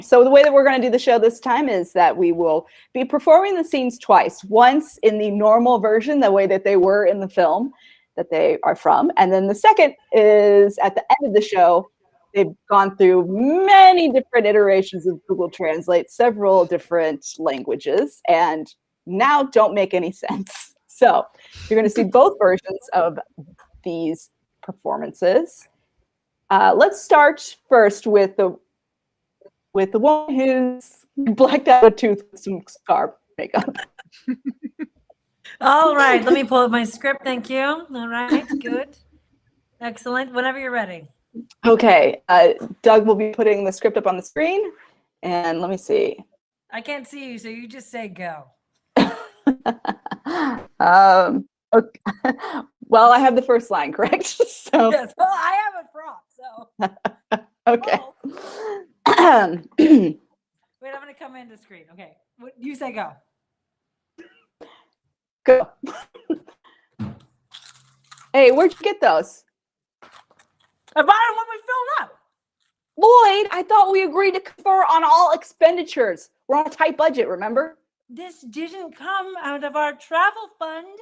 So the way that we're going to do the show this time is that we will be performing the scenes twice. Once in the normal version, the way that they were in the film that they are from. And then the second is at the end of the show. They've gone through many different iterations of Google Translate, several different languages, and now don't make any sense. So you're going to see both versions of these performances. Let's start first with the one who's blacked out a tooth with some scar makeup. All right, let me pull up my script. Thank you. All right, good. Excellent. Whenever you're ready. Okay, Doug will be putting the script up on the screen, and let me see. I can't see you, so you just say go. Okay. Well, I have the first line, correct? So yes, well, I have a prop, so. Okay. Oh. Wait, I'm gonna come into screen. Okay, you say go. Go. Hey, where'd you get those? I bought them when we filled up. Lloyd, I thought we agreed to confer on all expenditures. We're on a tight budget, remember? This didn't come out of our travel fund.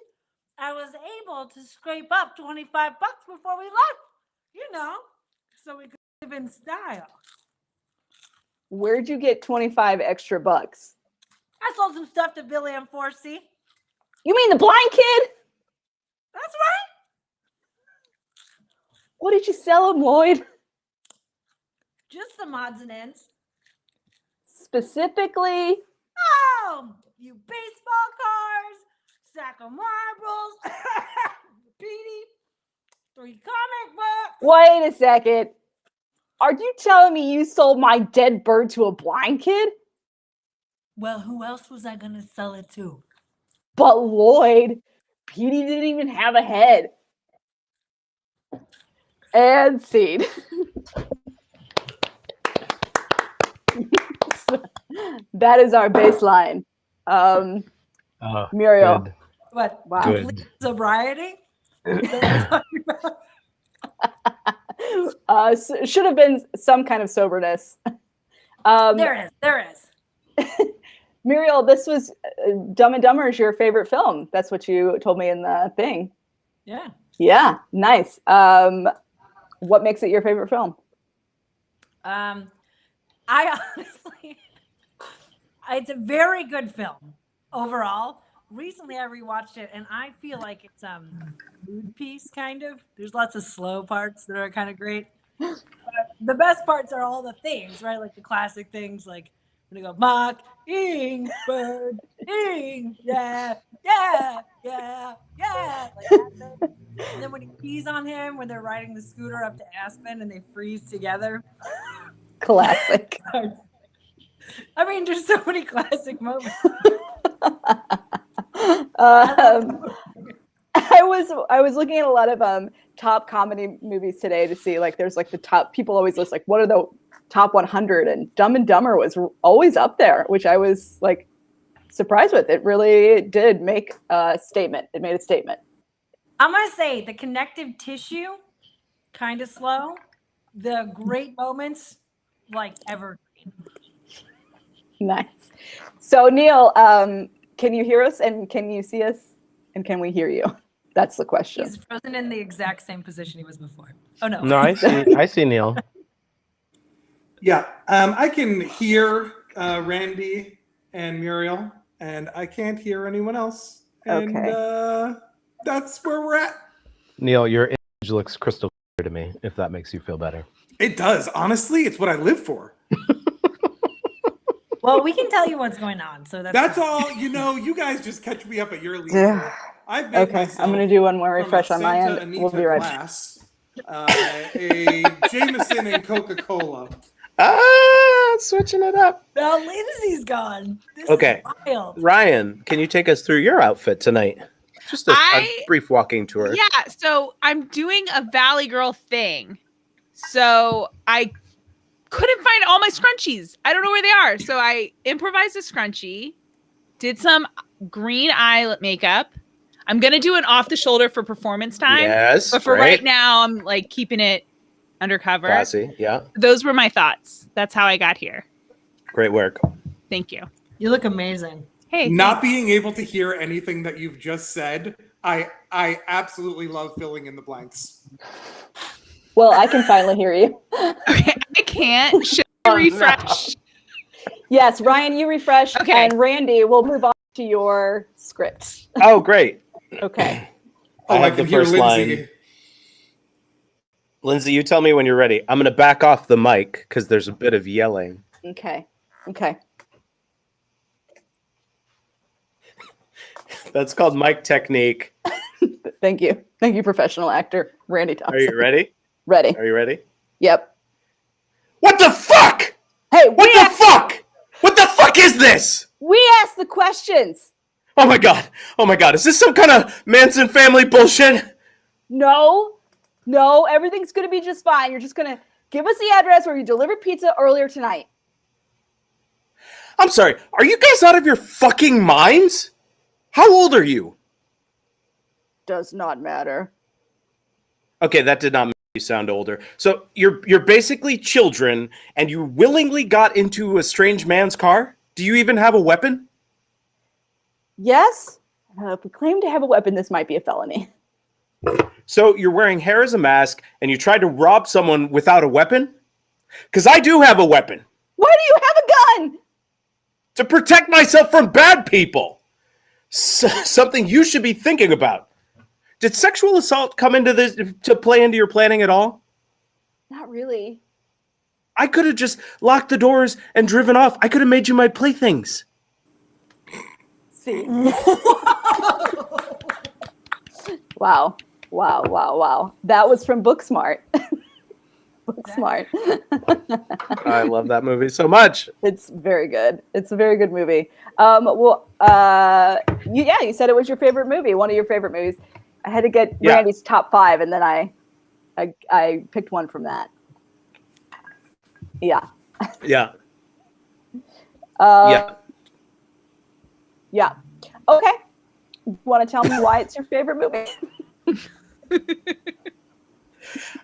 I was able to scrape up $25 before we left. You know, so we could live in style. Where'd you get 25 extra bucks? I sold some stuff to Billy and Forsey. You mean the blind kid? That's right. What did you sell him, Lloyd? Just some odds and ends. Specifically? Oh, you baseball cards, sack of marbles, Petey, 3 comic books. Wait a second. Are you telling me you sold my dead bird to a blind kid? Well, who else was I going to sell it to? But Lloyd, Petey didn't even have a head. And scene. That is our baseline. Muriel. Good. What? Wow. Good. Sobriety? Should have been some kind of soberness. There it is. Muriel, this was Dumb and Dumber is your favorite film. That's what you told me in the thing. Yeah. Yeah, nice. What makes it your favorite film? I honestly, it's a very good film overall. Recently, I rewatched it, and I feel like it's mood piece kind of. There's lots of slow parts that are kind of great. But the best parts are all the things, right? Like the classic things, like when they go mock, ing, bird, ing, yeah, yeah, yeah, yeah. Like that thing. And then when he pees on him, when they're riding the scooter up to Aspen and they freeze together. Classic. I mean, there's so many classic moments. I was looking at a lot of top comedy movies today to see, like, there's like the top, people always list like what are the top 100, and Dumb and Dumber was always up there, which I was like surprised with. It really did make a statement. It made a statement. I'm gonna say the connective tissue, kind of slow. The great moments, like evergreen. Nice. So Neil, can you hear us, and can you see us, and can we hear you? That's the question. He's frozen in the exact same position he was before. Oh no. No, I see Neil. Yeah, I can hear Randy and Muriel, and I can't hear anyone else. And Okay. That's where we're at. Neil, your image looks crystal clear to me, if that makes you feel better. It does. Honestly, it's what I live for. Well, we can tell you what's going on. So that's all. You guys just catch me up at your leisure. Yeah. I've made Okay, myself I'm going to do one more from refresh a on my Santa end. Anita We'll be right back. glass, a Jameson and Coca-Cola. Switching it up. Now Lindsey's gone. This Okay. is wild. Ryan, can you take us through your outfit tonight? Just a brief walking tour. Yeah, so I'm doing a Valley Girl thing. So I couldn't find all my scrunchies. I don't know where they are. So I improvised a scrunchie, did some green eye makeup. I'm going to do an off the shoulder for performance time. Yes. But for right now, I'm like keeping it undercover. Classy, yeah. Those were my thoughts. That's how I got here. Great work. Thank you. You look amazing. Hey, Not being able to hear anything that you've just said, I absolutely love filling in the blanks. Well, I can finally hear you. okay, I can't. Should I refresh? Yes, Ryan, you refresh. Okay. And Randy, we'll move on to your script. Oh, great. Okay. I have the can hear first Lindsey. line. Lindsey, you tell me when you're ready. I'm going to back off the mic because there's a bit of yelling. Okay. That's called mic technique. Thank you. Thank you, professional actor Randy Thompson. Are you ready? Ready. Are you ready? Yep. What the fuck? Hey, What the fuck? What the fuck is this? we asked the questions. Oh my god. Oh my god. Is this some kind of Manson family bullshit? No, everything's going to be just fine. You're just going to give us the address where you delivered pizza earlier tonight. I'm sorry. Are you guys out of your fucking minds? How old are you? Does not matter. Okay, that did not make you sound older. So you're basically children, and you willingly got into a strange man's car? Do you even have a weapon? Yes. If we claim to have a weapon, this might be a felony. So you're wearing hair as a mask, and you tried to rob someone without a weapon? Because I do have a weapon. Why do you have a gun? To protect myself from bad people. Something you should be thinking about. Did sexual assault come into this to play into your planning at all? Not really. I could have just locked the doors and driven off. I could have made you my playthings. See. Wow. That was from Booksmart. Booksmart. I love that movie so much. It's very good. It's a very good movie. You said it was your favorite movie, one of your favorite movies. I had to get Randy's top 5, and then I picked one from that. Yeah. Yeah. Yeah. Okay. Want to tell me why it's your favorite movie?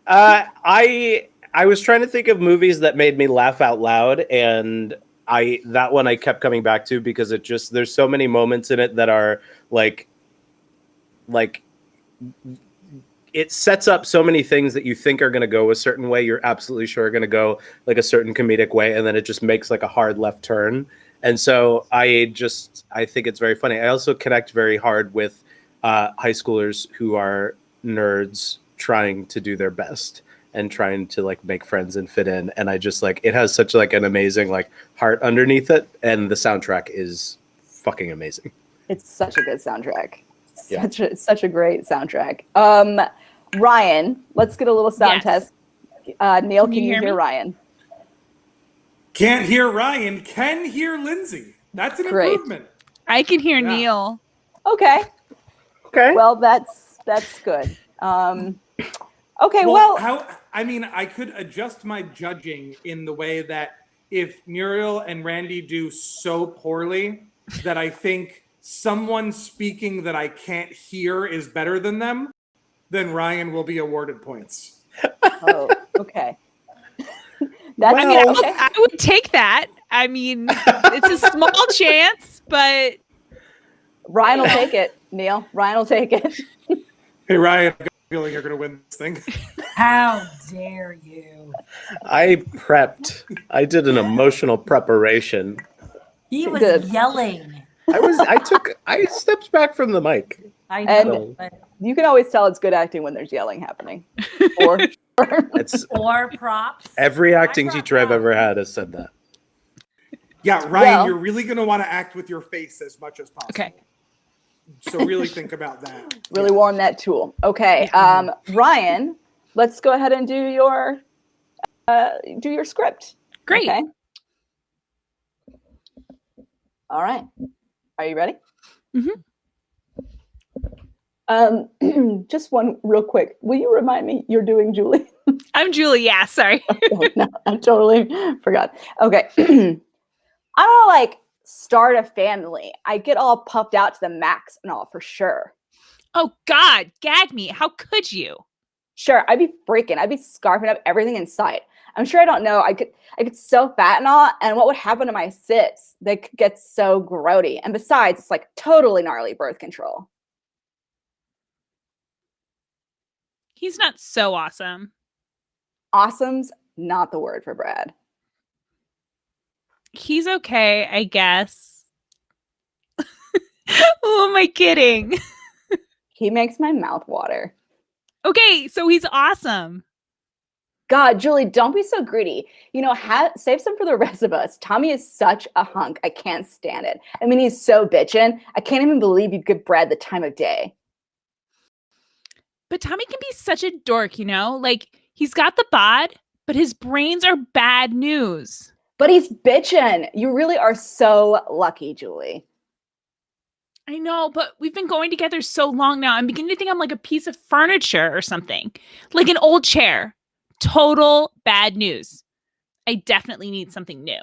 I was trying to think of movies that made me laugh out loud, and that one I kept coming back to because there's so many moments in it that are like it sets up so many things that you think are going to go a certain way. You're absolutely sure are going to go like a certain comedic way, and then it just makes like a hard left turn. And so I think it's very funny. I also connect very hard with high schoolers who are nerds trying to do their best and trying to like make friends and fit in. And I just like, it has such like an amazing like heart underneath it. And the soundtrack is fucking amazing. It's such a good soundtrack. Yeah. Such a great soundtrack. Ryan, let's get a little sound test. Neil, can you hear Ryan? Can't hear Ryan. Can hear Lindsey. That's an improvement. I can hear Neil. Okay. Well, that's good. Okay. Well, I could adjust my judging in the way that if Muriel and Randy do so poorly that I think someone speaking that I can't hear is better than them, then Ryan will be awarded points. Oh, okay. I would take that. I mean, it's a small chance, but Ryan will take it. Neil, Ryan will take it. Hey, Ryan, I got a feeling you're going to win this thing. How dare you? I prepped. I did an emotional preparation. He was Good. yelling. I stepped back from the mic. I know. You can always tell it's good acting when there's yelling happening. Or props. Every acting teacher I've ever had has said that. Yeah, Ryan, you're really going to want to act with your face as much as possible. Okay. So really think about that. Really warm that tool. Okay. Ryan, let's go ahead and do your script. Great. Okay. All right. Are you ready? Just one real quick. Will you remind me you're doing Julie? I'm Julie. Yeah, sorry. No, I totally forgot. Okay. I don't like start a family. I get all puffed out to the max and all for sure. Oh God, gag me. How could you? Sure, I'd be freaking. I'd be scarfing up everything in sight. I'm sure I don't know. I could so fat and all, and what would happen to my sits? They could get so grody. And besides, it's like totally gnarly birth control. He's not so awesome. Awesome's not the word for Brad. He's okay, I guess. Who am I kidding? He makes my mouth water. Okay, so he's awesome. God, Julie, don't be so greedy. You know, save some for the rest of us. Tommy is such a hunk. I can't stand it. I mean, he's so bitchin'. I can't even believe you'd give Brad the time of day. But Tommy can be such a dork, you know? Like, he's got the bod, but his brains are bad news. But he's bitchin'. You really are so lucky, Julie. I know, but we've been going together so long now. I'm beginning to think I'm like a piece of furniture or something. Like an old chair. Total bad news. I definitely need something new.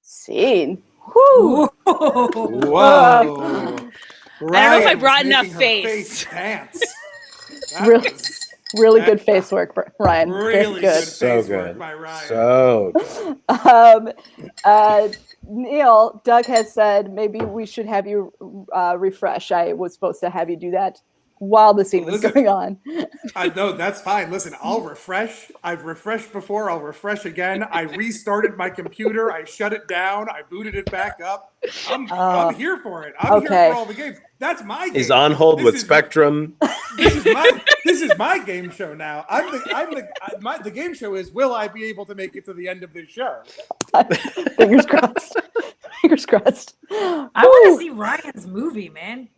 Scene. Whew. Whoa. I don't know if I brought enough face. face. Pants. Really, really good face work, Ryan. Really good. good So face good. work by Ryan. So good. Neil, Doug has said maybe we should have you refresh. I was supposed to have you do that while the scene was Listen, going on. No, that's fine. Listen, I'll refresh. I've refreshed before. I'll refresh again. I restarted my computer. I shut it down. I booted it back up. I'm here for it. I'm okay. here for all the games. That's my game. He's on hold This with is- Spectrum. This is my game show now. The game show is, will I be able to make it to the end of this show? Fingers crossed. Fingers crossed. I want to see Ryan's movie, man.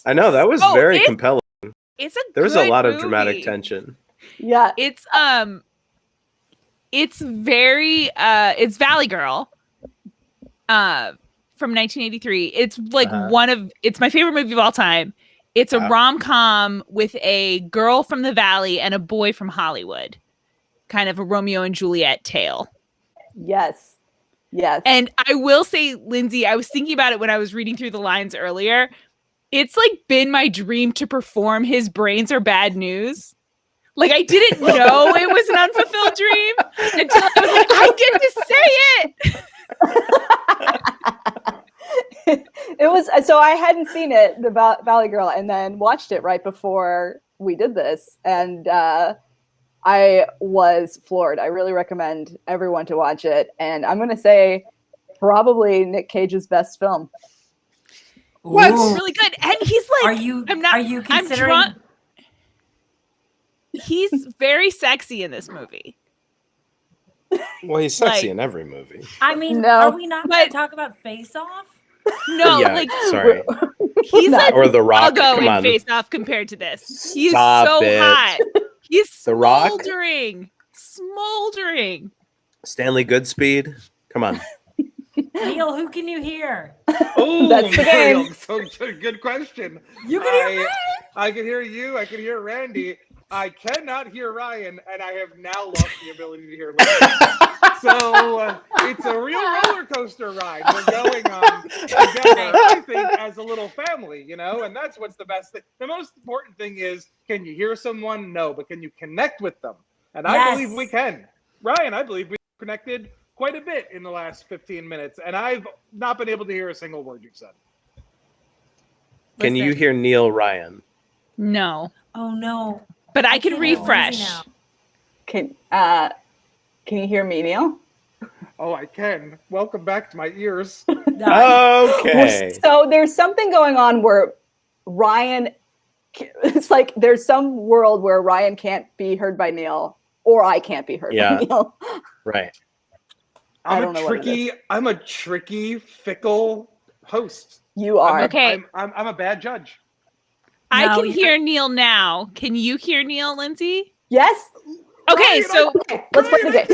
I know, that was very compelling. There was a lot of dramatic tension. Yeah. It's very it's Valley Girl from 1983. It's like it's my favorite movie of all time. It's a rom-com with a girl from the Valley and a boy from Hollywood. Kind of a Romeo and Juliet tale. Yes. Yes. And I will say, Lindsey, I was thinking about it when I was reading through the lines earlier. It's like been my dream to perform His Brains Are Bad News. Like, I didn't know it was an unfulfilled dream until I was like, I get to say it. It was, so I hadn't seen it, the Valley Girl, and then watched it right before we did this. And I was floored. I really recommend everyone to watch it. And I'm going to say probably Nick Cage's best film. What? It's really good. And he's like, are you considering? He's very sexy in this movie. Well, he's sexy in every movie. I mean, No. are we not going to talk about Face Off? No, Yeah, like sorry. he's like Or The Rock. I'll go Come in on. Face Off compared to this. He's Stop so it. hot. He's The Rock? smoldering. Stanley Goodspeed. Come on. Neil, who can you hear? Oh, That's the game. So good question. You can hear me. I can hear you. I can hear Randy. I cannot hear Ryan, and I have now lost the ability to hear Lindsey. So it's a real roller coaster ride we're going on together, I think, as a little family, you know, and that's what's the best thing. The most important thing is, can you hear someone? No, but can you connect with them? And I believe we can. Ryan, I believe we connected quite a bit in the last 15 minutes, and I've not been able to hear a single word you've said. Can you hear Neil Ryan? No. Oh no. But I can can't hear refresh. Lindsey now. Can you hear me, Neil? Oh, I can. Welcome back to my ears. Okay. So there's something going on where Ryan, it's like there's some world where Ryan can't be heard by Neil, or I can't be heard by Neil. Right. I'm a tricky, fickle host. You are. Okay. I'm a bad judge. I No, can hear Neil now. Can you hear Neil, Lindsey? Yes. Okay, Ryan, so Okay, let's play the game.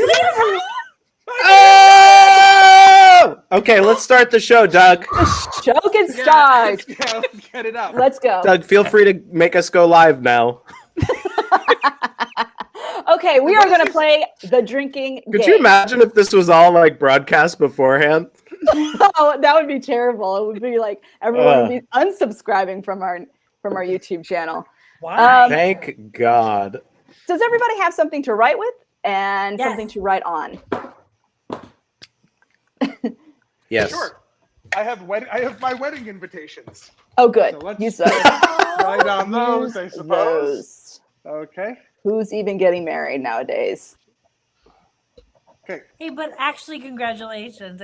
Oh! Okay, let's start the show, Doug. Show can start. Let's get it up. Let's go. Doug, feel free to make us go live now. Okay, we are going to play the drinking Could game. you imagine if this was all like broadcast beforehand? Oh, that would be terrible. It would be like everyone would be unsubscribing from our YouTube channel. Why? Thank God. Does everybody have something to write with? and Yes. something to write on. Yes. Sure. I have my wedding invitations. Oh, good. So let's Use those. write on those, I Use suppose. those. Okay. Who's even getting married nowadays? Okay. Hey, but actually, congratulations.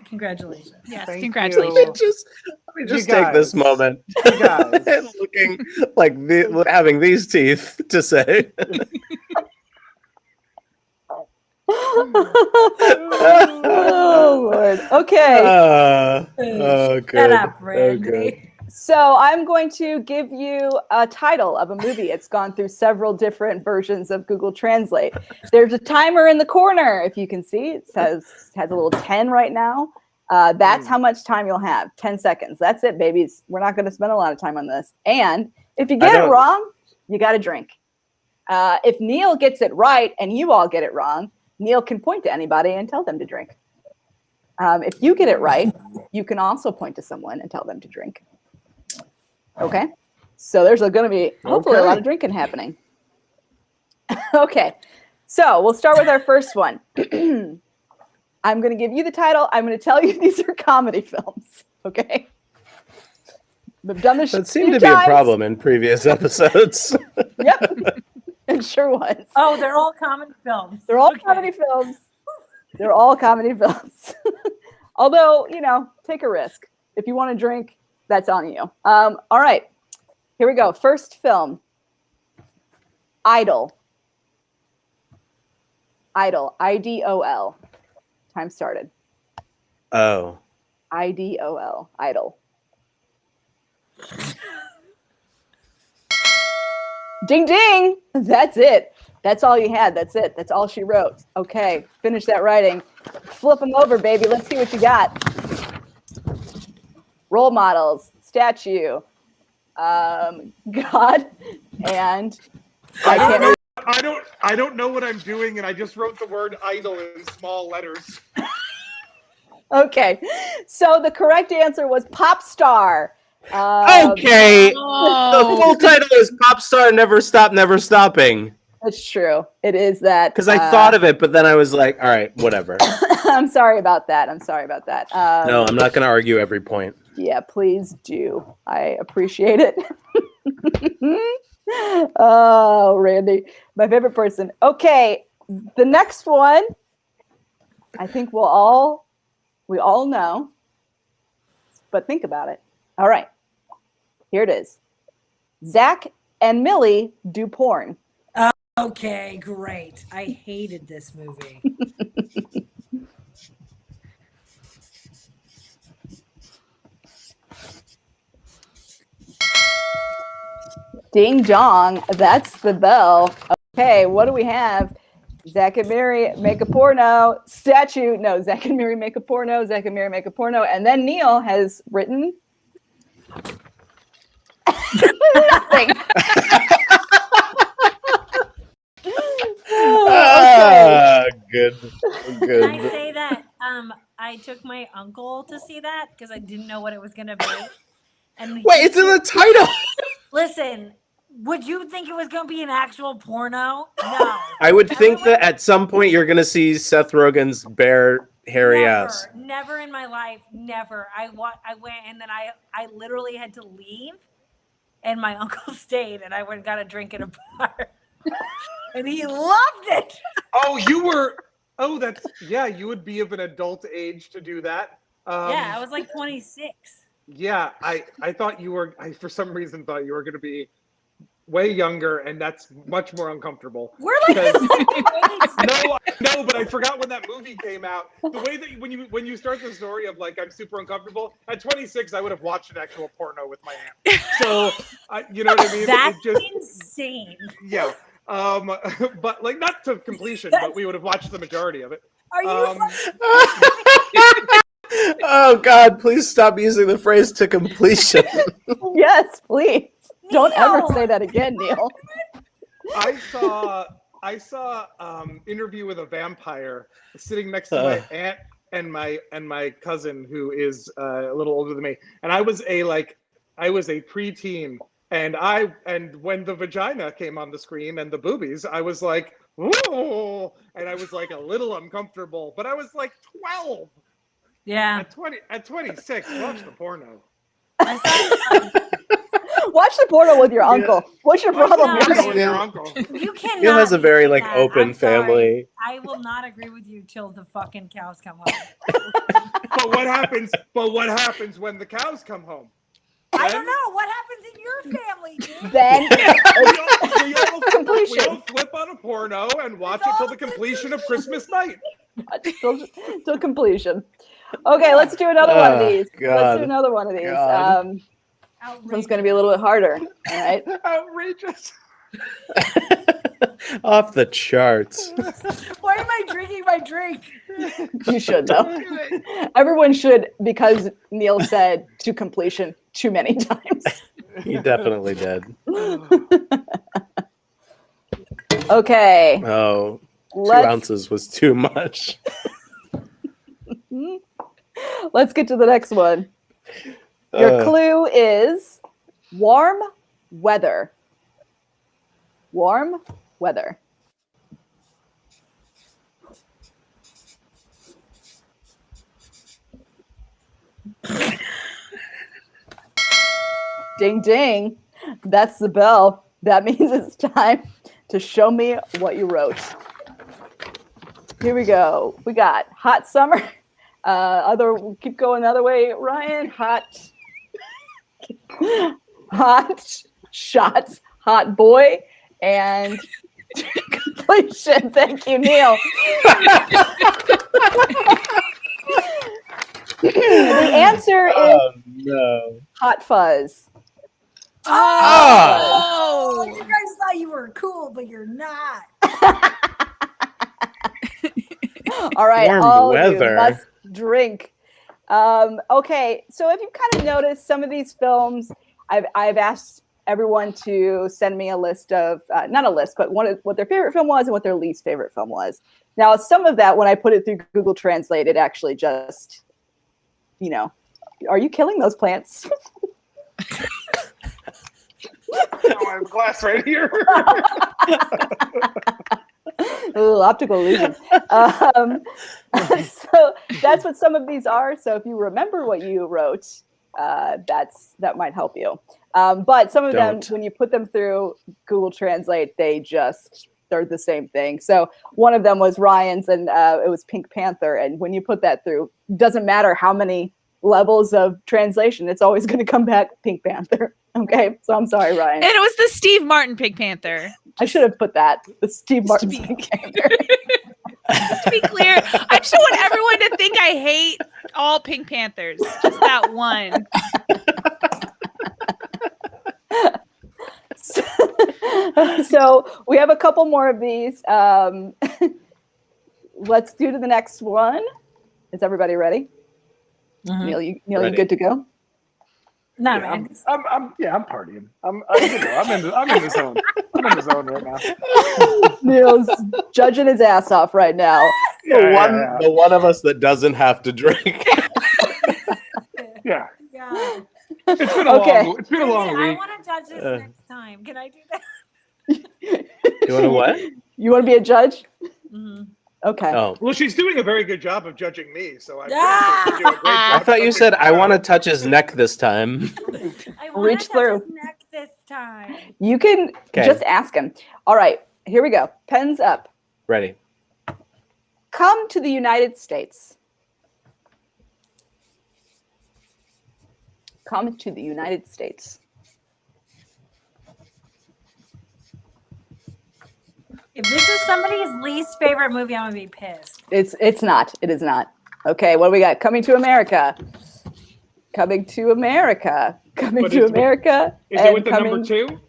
Congratulations. Yes, Thank congratulations. you. Let me just You take this guys. moment. You guys. Looking like having these teeth to say. Oh, Lord. Okay. Good. Shut up, Oh, Randy. good. So I'm going to give you a title of a movie. It's gone through several different versions of Google Translate. There's a timer in the corner, if you can see. It has a little 10 right now. That's how much time you'll have. 10 seconds. That's it, babies. We're not going to spend a lot of time on this. And if you get it wrong, you got to drink. If Neil gets it right and you all get it wrong, Neil can point to anybody and tell them to drink. If you get it right, you can also point to someone and tell them to drink. Okay? So there's going to be hopefully a lot of drinking happening. Okay. So we'll start with our first one. I'm going to give you the title. I'm going to tell you these are comedy films. Okay? We've done this. That seemed to be a problem in previous episodes. Yep. It sure was. Oh, they're all comedy films. They're all Okay. comedy films. They're all comedy films. Although, take a risk. If you want to drink, that's on you. All right. Here we go. First film. Idol. Idol. IDOL. Time started. Oh. IDOL. Idol. Ding, ding. That's it. That's all you had. That's it. That's all she wrote. Okay. Finish that writing. Flip them over, baby. Let's see what you got. Role models, statue, God, and I don't know what I'm doing, and I just wrote the word idol in small letters. Okay. So the correct answer was pop star. Okay. The Oh, full title is Pop Star Never Stop, Never Stopping. That's true. It is that. Because I thought of it, but then I was like, all right, whatever. I'm sorry about that. No, I'm not going to argue every point. Yeah, please do. I appreciate it. Oh, Randy, my favorite person. Okay, the next one, I think we all know, but think about it. All right, here it is. Zach and Millie do porn. Okay, great. I hated this movie. Ding dong, that's the bell. Okay, what do we have? Zach and Mary make a porno. Statue. No, Zach and Mary make a porno. Zach and Mary make a porno. And then Neil has written nothing. Okay. Good. Can I say that I took my uncle to see that because I didn't know what it was going to be. And Wait, it's in the title. Listen, would you think it was going to be an actual porno? No. I would think that at some point you're going to see Seth Rogen's bare, hairy ass. Never in my life. Never. I went and then I literally had to leave and my uncle stayed and I went and got a drink at a bar. And he loved it. You would be of an adult age to do that. Yeah, I was like 26. Yeah, I thought I for some reason thought you were going to be way younger, and that's much more uncomfortable. We're like No, but I forgot when that movie came out. The way that when you start the story of like I'm super uncomfortable, at 26 I would have watched an actual porno with my aunt. So, you know what I mean? That's it's just insane. Yeah. But like not to completion, but we would have watched the majority of it. Are you Oh God, please stop using the phrase to completion. Yes, please. Don't ever Neil! say that again, Neil. I saw Interview with a Vampire sitting next to my aunt and my cousin who is a little older than me, and I was a preteen, and when the vagina came on the screen and the boobies, I was like, "Whoa!" And I was like a little uncomfortable, but I was like 12. Yeah. At 26, watch the porno. I saw, Watch the porno with your uncle. What's your problem? no. Porno with your uncle. you cannot. Neil has a very say like that. open I'm sorry. family. I will not agree with you till the fucking cows come home. But what happens? But what happens when the cows come home? I don't know what happens in your family, dude. Then We all completion. flip on a porno and watch it till the completion of Christmas night. till completion. Okay, let's do another one of these. Let's God. do another one of these. God. This one's going to be a little bit harder. All right. Outrageous. Off the charts. Why am I drinking my drink? You should, though. Everyone should, because Neil said to completion too many times. He definitely did. Okay. Oh, 2 Let's, ounces was too much. let's get to the next one. Your clue is warm weather. Warm weather. Ding, ding. That's the bell. That means it's time to show me what you wrote. Here we go. We got hot summer. Keep going the other way, Ryan. Hot shots, hot boy, and completion. Thank you, Neil. The answer is No. hot fuzz. Oh, you guys thought you were cool, but you're not. All right, Warm all of weather. you must drink. Okay, so if you've kind of noticed some of these films, I've asked everyone to send me a list of not a list, but what their favorite film was and what their least favorite film was. Now, some of that, when I put it through Google Translate, it actually just, are you killing those plants? I have glass right here. Ooh, optical illusion. So that's what some of these are. So if you remember what you wrote, that might help you. But some of them, when you put them through Google Translate, they're the same thing. So one of them was Ryan's, and it was Pink Panther. And when you put that through, doesn't matter how many levels of translation, it's always going to come back Pink Panther. Okay, so I'm sorry, Ryan. And it was the Steve Martin Pink Panther. I should have put that. The Steve Martin Pink Panther. Just to be clear, I just want everyone to think I hate all Pink Panthers. Just that one. So we have a couple more of these. Let's do to the next one. Is everybody ready? Mm-hmm. Neil, you Ready. good to go? No, Yeah, man. I'm partying. I'm in the zone. I'm in the zone right now. Neil's judging his ass off right now. The one of us that doesn't have to drink. Yeah. Yeah. It's been a long I week. want to judge this next time. Can I do that? You want to what? You want to be a judge? Mm-hmm. Okay. Oh, Well, she's doing a very good job of judging me, so I Ah! think she's doing a great I job thought you judging said I her. want to touch his neck this time. I want Reach to through. touch his neck this time. You can Okay. just ask him. All right, here we go. Pens up. Ready. Come to the United States. Come to the United States. If this is somebody's least favorite movie, I'm gonna be pissed. It's not. It is not. Okay, what do we got? Coming to America. Coming to America. Coming But to America. Is it and with the coming number 2?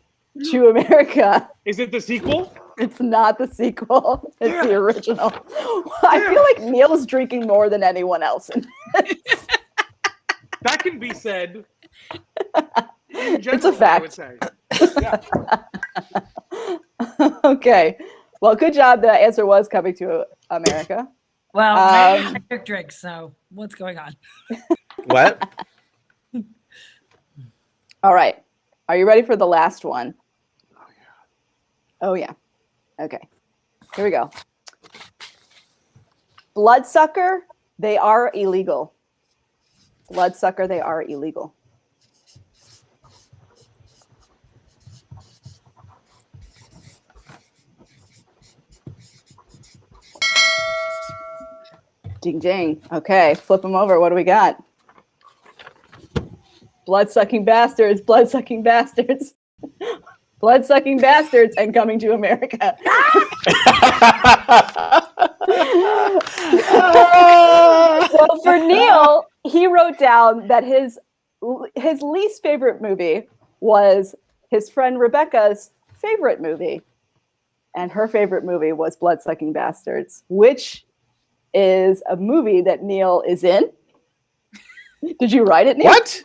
to America. Is it the sequel? It's not the sequel. It's the Yeah. original. I feel like Neil's drinking more than anyone else. That can be said. In It's a general, I would fact. say. Yeah. Okay. Well, good job. The answer was Coming to America. Well, I took drinks, so what's going on? What? All right. Are you ready for the last one? Oh, yeah. Okay. Here we go. Bloodsucker, they are illegal. Bloodsucker, they are illegal. Ding ding. Okay, flip them over. What do we got? Blood-sucking bastards, blood-sucking bastards. Blood-sucking bastards and Coming to America. Well, for Neil, he wrote down that his least favorite movie was his friend Rebecca's favorite movie. And her favorite movie was Blood-Sucking Bastards, which is a movie that Neil is in. Did you write it, Neil? What?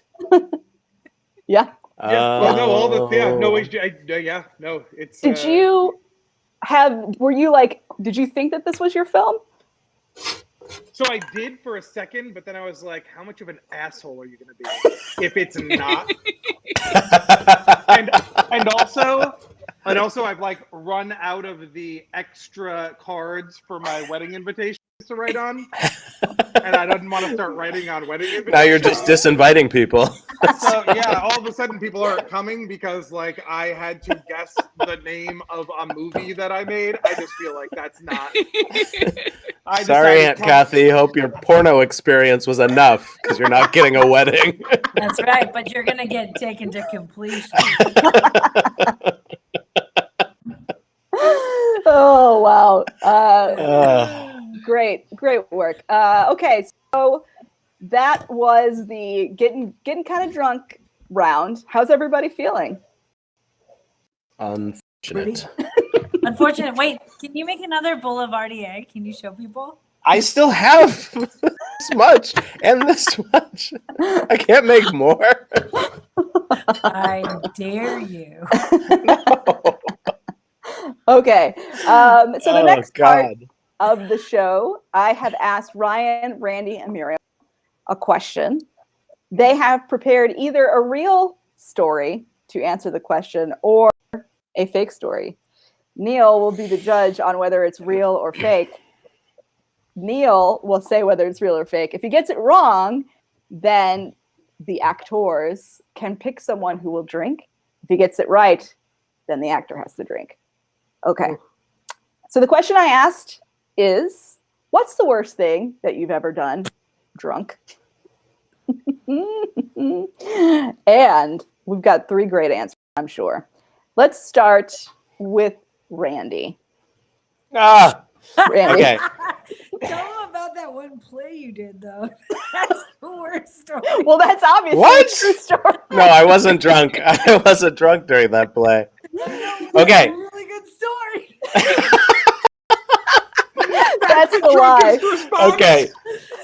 Yeah. Yeah, well, no, all the yeah, no, it's. Did you think that this was your film? So I did for a second, but then I was like, how much of an asshole are you going to be if it's not? and also I've like run out of the extra cards for my wedding invitations to write on. And I didn't want to start writing on wedding invitations. Now you're just disinviting people. So yeah, all of a sudden people aren't coming because like I had to guess the name of a movie that I made. I just feel like that's not. Sorry, Aunt Kathy. Hope your porno experience was enough because you're not getting a wedding. That's right, but you're gonna get taken to completion. Oh wow! Great work. Okay, so that was the getting kind of drunk round. How's everybody feeling? Unfortunate. Unfortunate. Wait, can you make another Boulevardier? Can you show people? I still have this much and this much. I can't make more. I dare you. Okay. So the next part God. of the show, I have asked Ryan, Randy, and Muriel a question. They have prepared either a real story to answer the question or a fake story. Neil will be the judge on whether it's real or fake. Neil will say whether it's real or fake. If he gets it wrong, then the actors can pick someone who will drink. If he gets it right, then the actor has to drink. Okay. So the question I asked is, what's the worst thing that you've ever done drunk? And we've got 3 great answers, I'm sure. Let's start with Randy. Randy. Okay. Tell them about that one play you did, though. That's the worst story. Well, that's obviously What? a true story. No, I wasn't drunk. I wasn't drunk during that play. Okay. That's a really good story. That's the lie. Okay.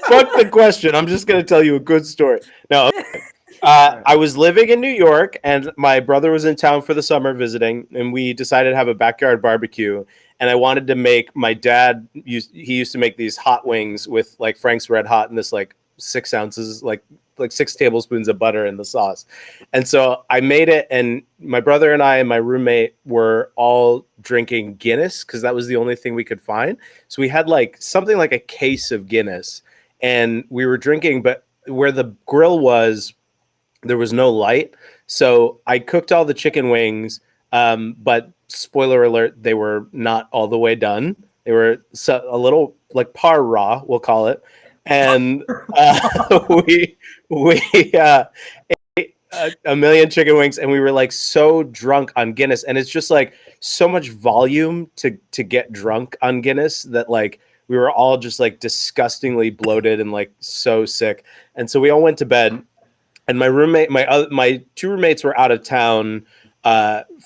Fuck the question. I'm just going to tell you a good story. No. Okay. I was living in New York, and my brother was in town for the summer visiting, and we decided to have a backyard barbecue. And I wanted to make my dad. He used to make these hot wings with like Frank's Red Hot and this like 6 ounces, like 6 tablespoons of butter in the sauce. And so I made it, and my brother and I and my roommate were all drinking Guinness because that was the only thing we could find. So we had like something like a case of Guinness, and we were drinking, but where the grill was, there was no light. So I cooked all the chicken wings, but spoiler alert, they were not all the way done. They were a little like par raw, we'll call it. And we ate a million chicken wings, and we were like so drunk on Guinness. And it's just like so much volume to get drunk on Guinness that like we were all just like disgustingly bloated and like so sick. And so we all went to bed. And my roommate, my 2 roommates were out of town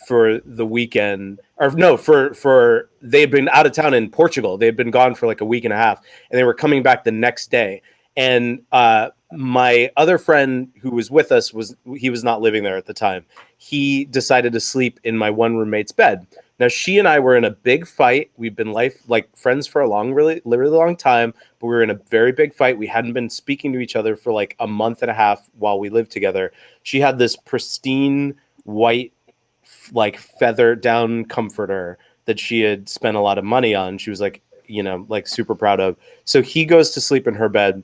for the weekend, or no, for they had been out of town in Portugal. They had been gone for like a week and a half, and they were coming back the next day. And my other friend who was with us he was not living there at the time. He decided to sleep in my one roommate's bed. Now she and I were in a big fight. We've been friends for a really long time, but we were in a very big fight. We hadn't been speaking to each other for like a month and a half while we lived together. She had this pristine white, like feather down comforter that she had spent a lot of money on. She was like, you know, like super proud of. So he goes to sleep in her bed.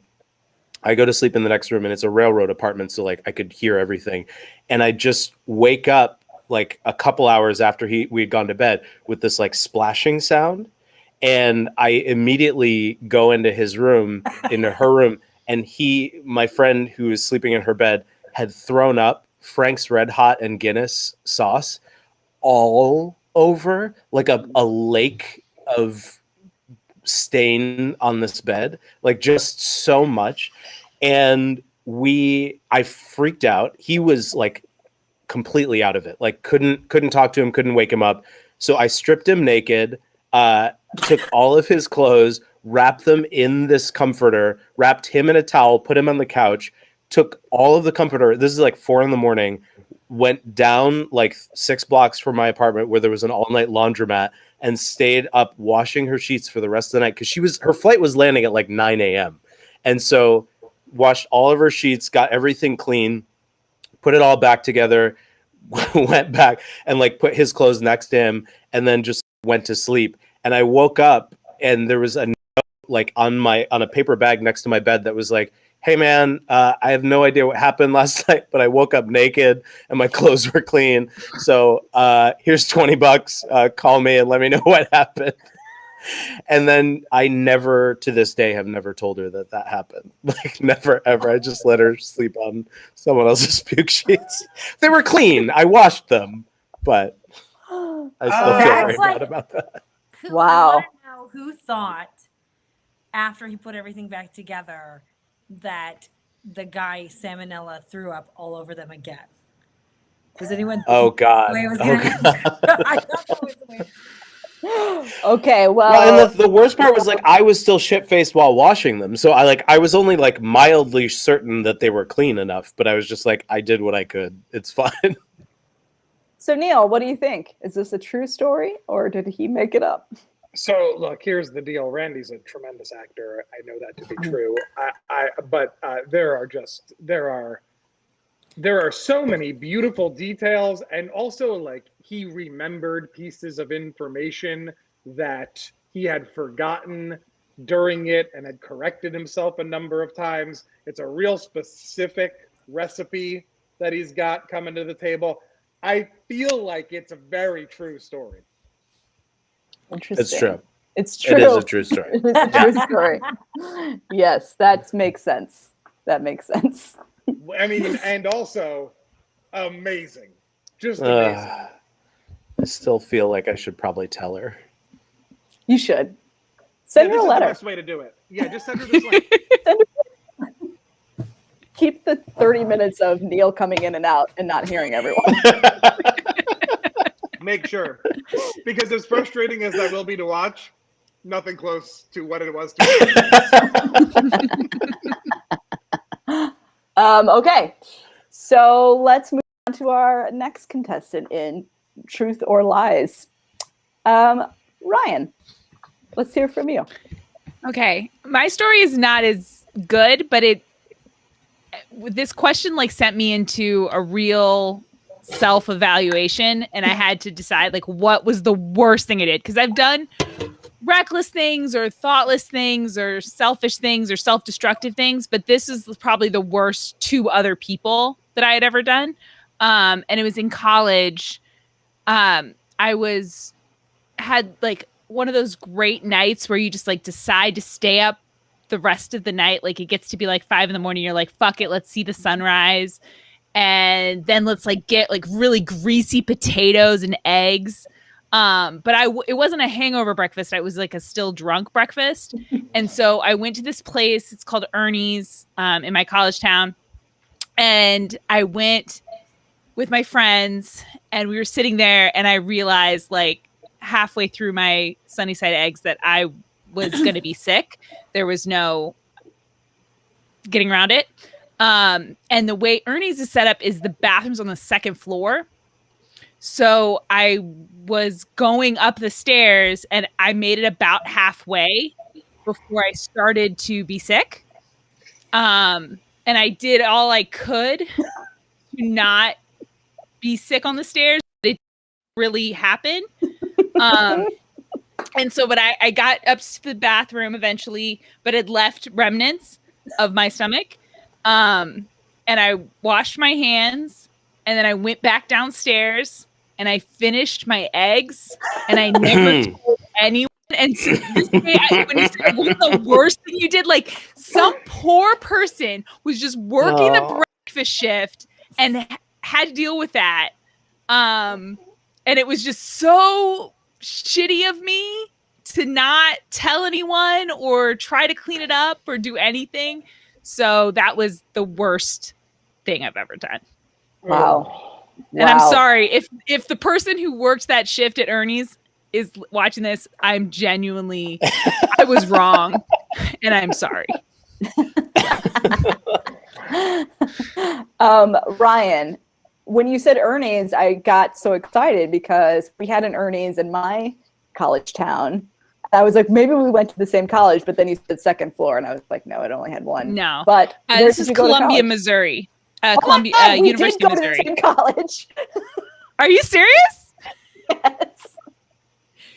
I go to sleep in the next room, and it's a railroad apartment. So like I could hear everything. And I just wake up like a couple hours after we had gone to bed with this like splashing sound. And I immediately go into his room, into her room. And my friend who was sleeping in her bed, had thrown up Frank's Red Hot and Guinness sauce all over, like a lake of stain on this bed, like just so much. And I freaked out. He was like completely out of it, like couldn't talk to him, couldn't wake him up. So I stripped him naked, took all of his clothes, wrapped them in this comforter, wrapped him in a towel, put him on the couch, took all of the comforter. This is like 4 a.m. Went down like 6 blocks from my apartment where there was an all-night laundromat and stayed up washing her sheets for the rest of the night, because her flight was landing at like 9 a.m. And so washed all of her sheets, got everything clean, put it all back together, went back and like put his clothes next to him, and then just went to sleep. And I woke up and there was a note like on a paper bag next to my bed that was like, "Hey man, I have no idea what happened last night, but I woke up naked and my clothes were clean. So here's $20. Call me and let me know what happened." And then I never, to this day, have never told her that happened. Like never, ever. I just let her sleep on someone else's puke sheets. They were clean. I washed them, but I still feel very bad about that. Wow. I want to know who thought, after he put everything back together, that the guy salmonella threw up all over them again. Does anyone? Oh God! The way it was Oh gonna God! I thought that was the way. Okay, well, Well, and the worst part was like I was still shit-faced while washing them, so I was only like mildly certain that they were clean enough, but I was just like, I did what I could. It's fine. so Neil, what do you think? Is this a true story or did he make it up? So look, here's the deal. Randy's a tremendous actor. I know that to be true. But there are so many beautiful details, and also like he remembered pieces of information that he had forgotten during it and had corrected himself a number of times. It's a real specific recipe that he's got coming to the table. I feel like it's a very true story. Interesting. It's true. It's true. It is a true story. It is a true story. Yes, that makes sense. That makes sense. I mean, and also amazing. Just amazing. I still feel like I should probably tell her. You should. Send her a This is letter. the best way to do it. Yeah, just send her this link. Keep the 30 minutes of Neil coming in and out and not hearing everyone. Make sure. Because as frustrating as that will be to watch, nothing close to what it was to Okay, so let's move on to our next contestant in Truth or Lies. Ryan, let's hear from you. Okay, my story is not as good, but this question like sent me into a real self-evaluation, and I had to decide like what was the worst thing I did, because I've done reckless things or thoughtless things or selfish things or self-destructive things, but this is probably the worst to other people that I had ever done. And it was in college. I had like one of those great nights where you just like decide to stay up the rest of the night. Like it gets to be like 5 a.m. You're like, fuck it, let's see the sunrise. And then let's like get like really greasy potatoes and eggs. But it wasn't a hangover breakfast. It was like a still drunk breakfast. And so I went to this place. It's called Ernie's in my college town. And I went with my friends and we were sitting there, and I realized like halfway through my sunny side eggs that I was going to be sick. There was no getting around it. And the way Ernie's is set up is the bathroom's on the second floor. So I was going up the stairs and I made it about halfway before I started to be sick. And I did all I could to not be sick on the stairs. It didn't really happened. And so, but I got up to the bathroom eventually, but had left remnants of my stomach. And I washed my hands, and then I went back downstairs and I finished my eggs, and I never told anyone. And so this day, when you said, like, what's the worst thing you did? Like, some poor person was just working the breakfast shift and had to deal with that. And it was just so shitty of me to not tell anyone or try to clean it up or do anything. So that was the worst thing I've ever done. Wow. And I'm sorry if the person who worked that shift at Ernie's is watching this. I'm genuinely, I was wrong, and I'm sorry. Ryan, when you said Ernie's, I got so excited because we had an Ernie's in my college town. I was like, maybe we went to the same college, but then you said second floor, and I was like, no, it only had one. No, but this is Columbia, Missouri. Columbia University of Missouri. We did go to the same college. Are you serious? Yes.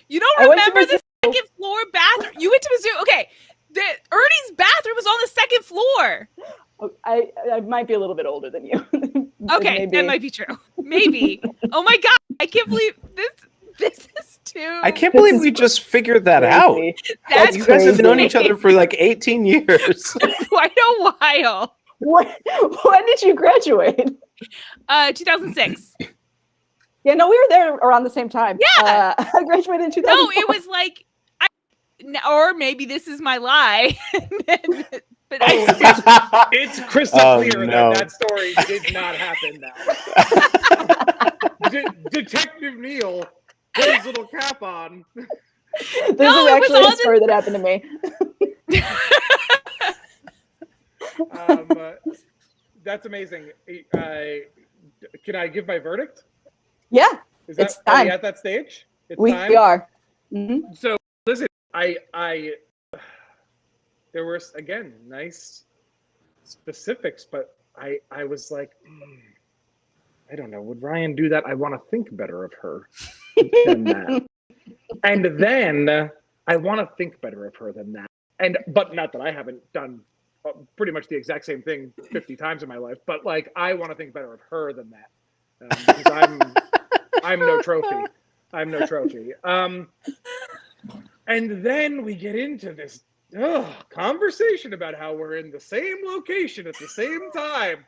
You don't remember the second floor bathroom? You went to Missouri. Okay, Ernie's bathroom was on the second floor. I might be a little bit older than you. Okay, that might be true. Maybe. Oh my God, I can't believe this. This is too. I can't believe we just figured that out. That's you guys have known each other for like 18 years. Quite a while. When did you graduate? 2006. Yeah, no, we were there around the same time. Yeah. I graduated in 2004. No, it was like, or maybe this is my lie. But It's crystal clear that story did not happen now. Detective Neil put his little cap on. This is actually a story that happened to me. That's amazing. Can I give my verdict? Yeah. Are we at that stage? We are. Mm-hmm. So listen, there were again nice specifics, but I was like, I don't know, would Ryan do that? I want to think better of her than that. And then I want to think better of her than that. But not that I haven't done pretty much the exact same thing 50 times in my life, but like I want to think better of her than that. Because I'm no trophy. I'm no trophy. And then we get into this conversation about how we're in the same location at the same time.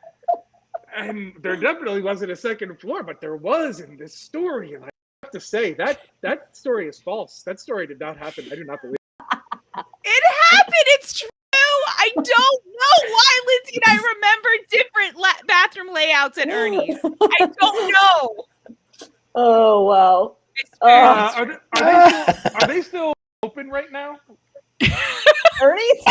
And there definitely wasn't a second floor, but there was in this story. And I have to say that story is false. That story did not happen. I do not believe it. It happened. It's true. I don't know why Lindsey and I remember different bathroom layouts at Ernie's. I don't know. Oh, wow. Are they still open right now? Ernie's?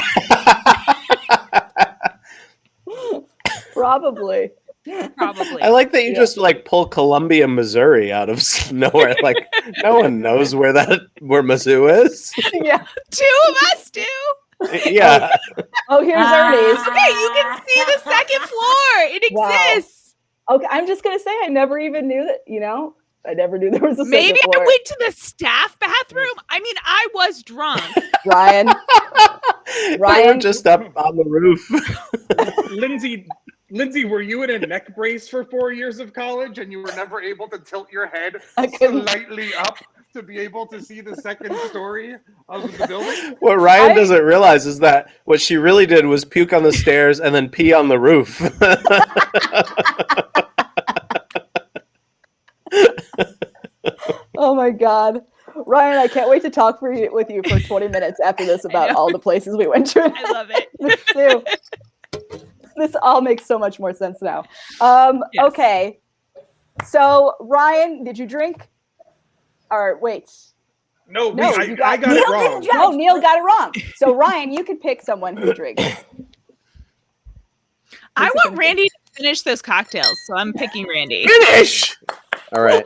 Probably. I like that you just like pull Columbia, Missouri out of nowhere. Like no one knows where Mizzou is. Yeah. Two of us do. Yeah. Oh, here's Ernie's. Okay, you can see the second floor. It exists. Wow. Okay, I'm just gonna say I never even knew that. I never knew there was a Maybe second floor. I went to the staff bathroom. I mean, I was drunk. Ryan, They were just up on the roof. Lindsey, were you in a neck brace for 4 years of college and you were never able to tilt your head slightly up to be able to see the second story of the building? What Ryan doesn't realize is that what she really did was puke on the stairs and then pee on the roof. Oh my God. Ryan, I can't wait to talk with you for 20 minutes after this about all the places we went to. I love it. Me too. This all makes so much more sense now. Yes. Okay. So, Ryan, did you drink? Or wait. No, I got it wrong. No, Neil got it wrong. So, Ryan, you could pick someone who drinks. I want Randy to finish those cocktails, so I'm picking Randy. Finish! All right.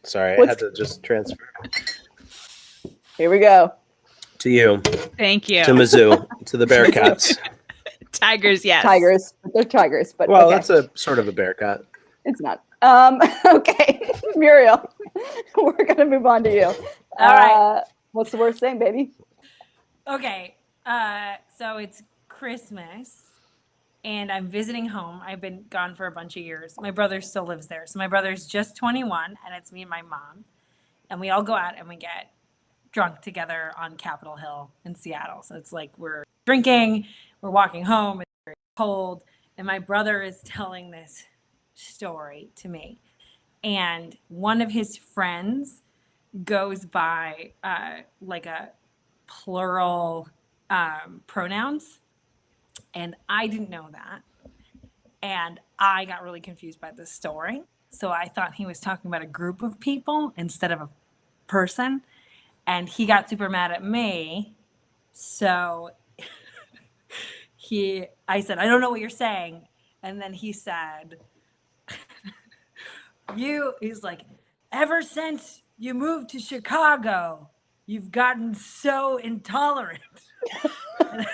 Sorry, I had to just transfer. Here we go. To you. Thank you. To Mizzou. To the Bearcats. Tigers, yes. Tigers. They're tigers. But Well, okay. that's a sort of a Bearcat. It's not. Okay, Muriel, we're gonna move on to you. All right. What's the worst thing, baby? Okay. So it's Christmas and I'm visiting home. I've been gone for a bunch of years. My brother still lives there. So my brother's just 21 and it's me and my mom. And we all go out and we get drunk together on Capitol Hill in Seattle. So it's like we're drinking, we're walking home, it's very cold, and my brother is telling this story to me. And one of his friends goes by like a plural pronouns, and I didn't know that. And I got really confused by this story. So I thought he was talking about a group of people instead of a person. And he got super mad at me. So I said, I don't know what you're saying. And then he said, he's like, ever since you moved to Chicago, you've gotten so intolerant. And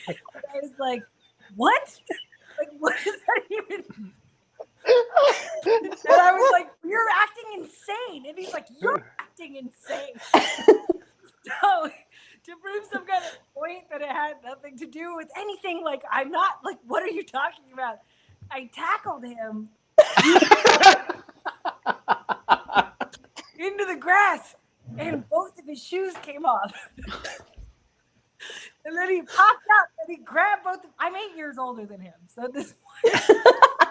I was like, what? Like, what does that even? And I was like, you're acting insane. And he's like, you're acting insane. So to prove some kind of point that it had nothing to do with anything, like, I'm not, like, what are you talking about? I tackled him into the grass, and both of his shoes came off. And then he popped up and he grabbed both. I'm 8 years older than him. So at this point,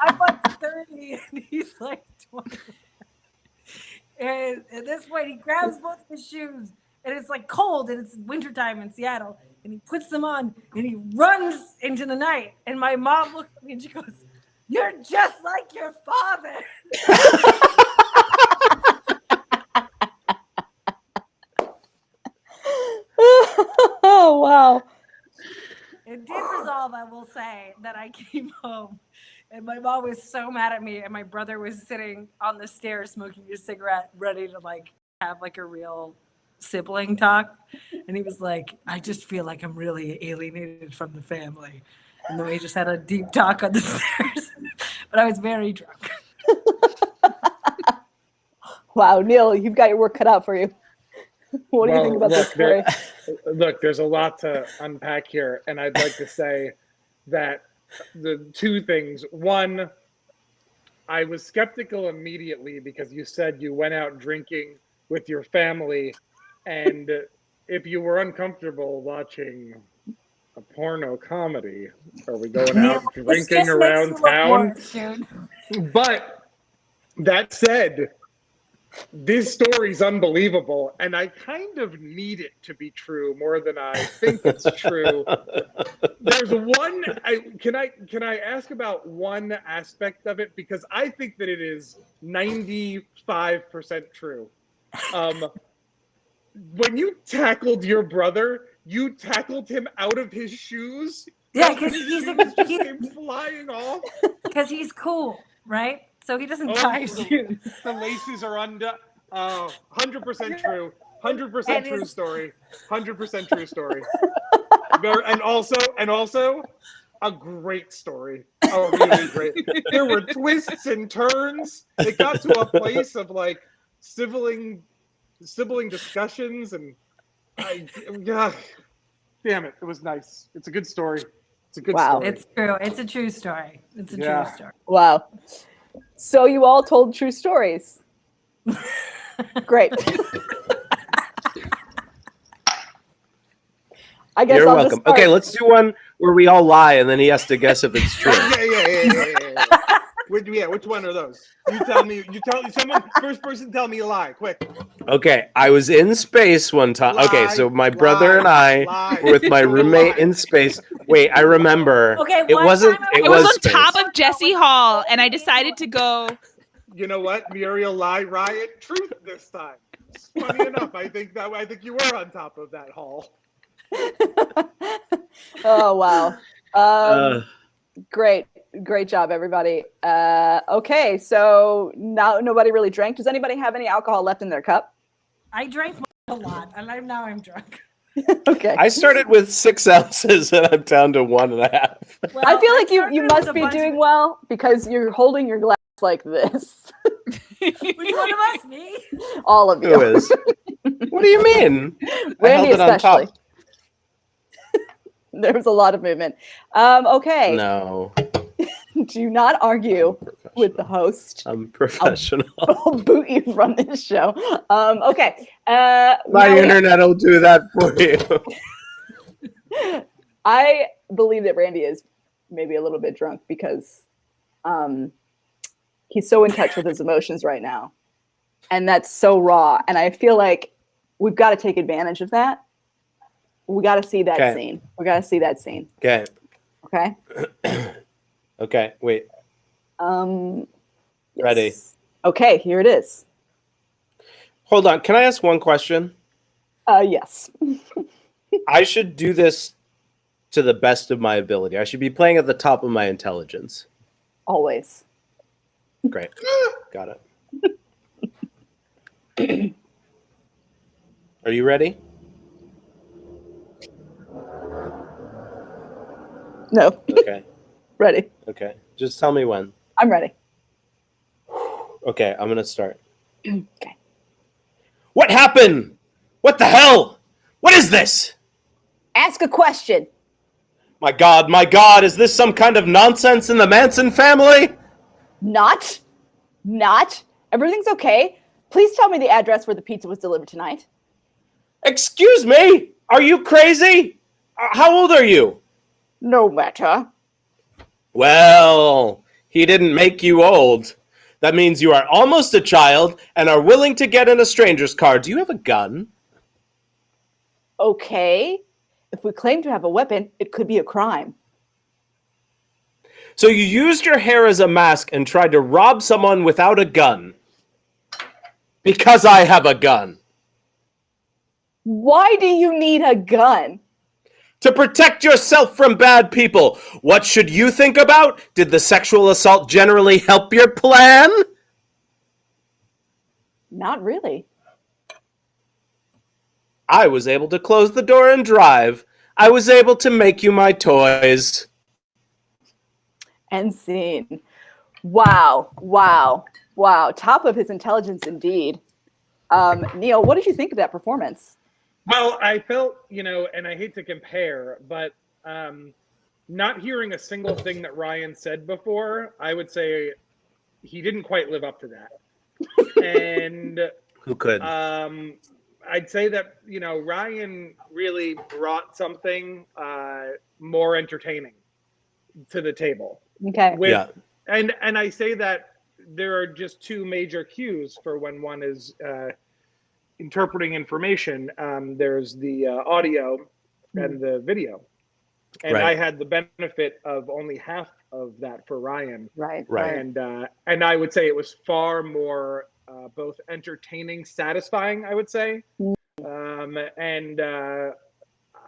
I'm like 30 and he's like 20. And at this point, he grabs both of his shoes and it's like cold and it's wintertime in Seattle. And he puts them on and he runs into the night. And my mom looks at me and she goes, "You're just like your father." Oh, wow. It did resolve, I will say, that I came home and my mom was so mad at me and my brother was sitting on the stairs smoking a cigarette ready to like have like a real sibling talk. And he was like, I just feel like I'm really alienated from the family. And then we just had a deep talk on the stairs. But I was very drunk. Wow, Neil, you've got your work cut out for you. What do you think about this story? Look, there's a lot to unpack here, and I'd like to say that the two things. One, I was skeptical immediately because you said you went out drinking with your family, and if you were uncomfortable watching a porno comedy, are we going out drinking around town? Worse, dude. But that said, this story's unbelievable, and I kind of need it to be true more than I think it's true. There's one. Can I ask about one aspect of it, because I think that it is 95% true. When you tackled your brother, you tackled him out of his shoes. Yeah, because he's flying off. Because he's cool, right? So he doesn't tie his shoes. The laces are undone. 100% true. 100% true story. 100% true story. And also, a great story. Oh, really great. There were twists and turns. It got to a place of like sibling discussions, and damn it, it was nice. It's a good story. It's a good story. It's true. It's a true story. It's a true story. Wow. So you all told true stories. Great. I guess You're I'll welcome. Just Okay, let's do one where we all lie and then he has to guess if it's true. Yeah. Which one are those? You tell me. Someone. First person, tell me a lie, quick. Okay, I was in space one time. Okay, so my brother and I were with my roommate in space. Wait, I remember. Okay, it wasn't. It was on space. top of Jesse Hall, and I decided to go. You know what, Muriel, lie, riot, truth this time. Funny enough, I think you were on top of that hall. Oh wow. Great job, everybody. Okay, so now nobody really drank. Does anybody have any alcohol left in their cup? I drank a lot, and now I'm drunk. Okay. I started with 6 ounces and I'm down to 1.5. I feel like you must be doing well because you're holding your glass like this. Which one of us? Me? All of Who you. is? What do you mean? I Randy held it on especially. top. There was a lot of movement. Okay. No, Do not argue with the host. I'm professional. I'll boot you from this show. Okay. My now internet will do that for you. I believe that Randy is maybe a little bit drunk because he's so in touch with his emotions right now. And that's so raw. And I feel like we've got to take advantage of that. We got to see that scene. We got to see that scene. Okay. Okay. Okay. Wait. Yes. Ready. Okay, here it is. Hold on. Can I ask one question? Yes. I should do this to the best of my ability. I should be playing at the top of my intelligence. Always. Great. Got it. Are you ready? No. Okay. Ready. Okay. Just tell me when. I'm ready. Okay, I'm going to start. Okay. What happened? What the hell? What is this? Ask a question. My God, is this some kind of nonsense in the Manson family? Not. Everything's okay. Please tell me the address where the pizza was delivered tonight. Excuse me? Are you crazy? How old are you? No matter. Well, he didn't make you old. That means you are almost a child and are willing to get in a stranger's car. Do you have a gun? Okay. If we claim to have a weapon, it could be a crime. So you used your hair as a mask and tried to rob someone without a gun. Because I have a gun. Why do you need a gun? To protect yourself from bad people. What should you think about? Did the sexual assault generally help your plan? Not really. I was able to close the door and drive. I was able to make you my toys. End scene. Wow. Top of his intelligence indeed. Neil, what did you think of that performance? Well, I felt, and I hate to compare, but not hearing a single thing that Ryan said before, I would say he didn't quite live up to that. And Who could? I'd say that, Ryan really brought something more entertaining to the table. Okay. Yeah. And I say that there are just two major cues for when one is interpreting information. There's the audio and the video. And Right. I had the benefit of only half of that for Ryan. Right. And I would say it was far more both entertaining, satisfying, I would say.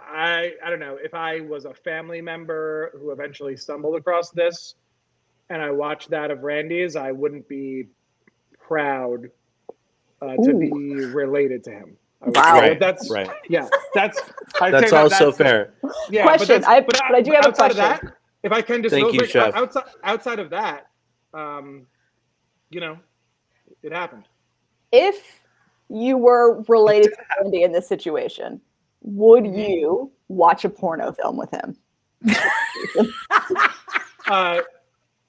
I don't know, if I was a family member who eventually stumbled across this and I watched that of Randy's, I wouldn't be proud to be related to him. Wow. Right. That's right. yeah. That's also fair. Yeah. Question. But I do have a outside question. of that, if I can just Thank you, Chef. outside of that, it happened. If you were related to Randy in this situation, would you watch a porno film with him?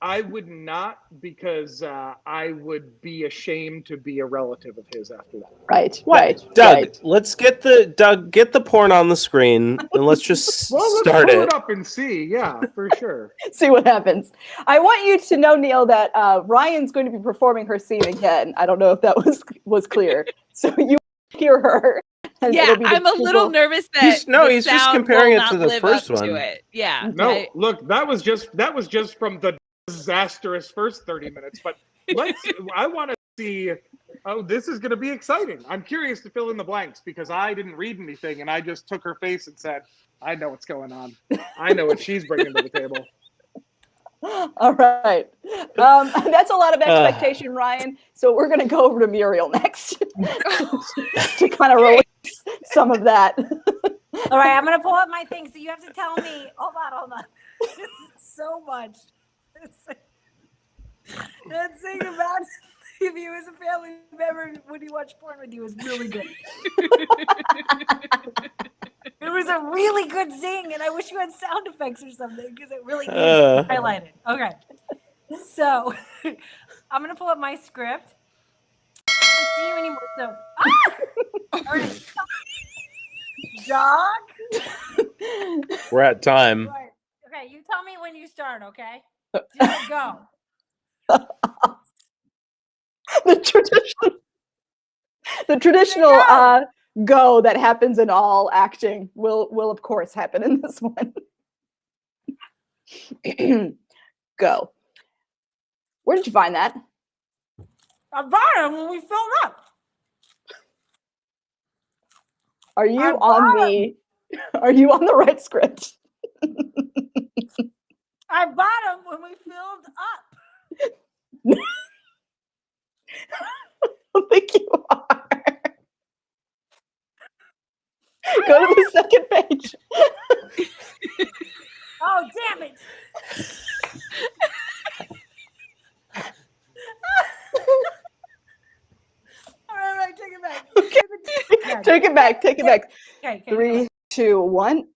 I would not, because I would be ashamed to be a relative of his after that. Right. What? Right. Doug, right. let's get the porn on the screen and let's just Well, let's start pull it. it up and see. Yeah, for sure. See what happens. I want you to know, Neil, that Ryan's going to be performing her scene again. I don't know if that was clear. So you hear her. and Yeah, it'll be the I'm a little people- nervous that He's the just sound comparing will it to not the live first up to one. it. Yeah. No, I- look, that was just from the disastrous first 30 minutes. But I want to see. Oh, this is going to be exciting. I'm curious to fill in the blanks because I didn't read anything, and I just took her face and said, "I know what's going on. I know what she's bringing to the table." All right. That's a lot of expectation, Ryan. So we're going to go over to Muriel next to kind of release some of that. All right, I'm gonna pull up my thing, so you have to tell me. Hold on. So much. That thing about if he was a family member when he watched porn with you was really good. It was a really good zing, and I wish you had sound effects or something because it really highlighted. Okay, so I'm gonna pull up my script. I don't see you anymore. So, all right. Dog. We're at time. Right. Okay, you tell me when you start. Okay, just go. The traditional go that happens in all acting will of course happen in this one. Go. Where did you find that? I bought it when we filled up. Are you on the right script? I bought them when we filled up. I don't think you are. Go to the second page. Oh, damn it. All right, take it back. Okay. Take it back. Take it back. Okay, 3, 2, 1.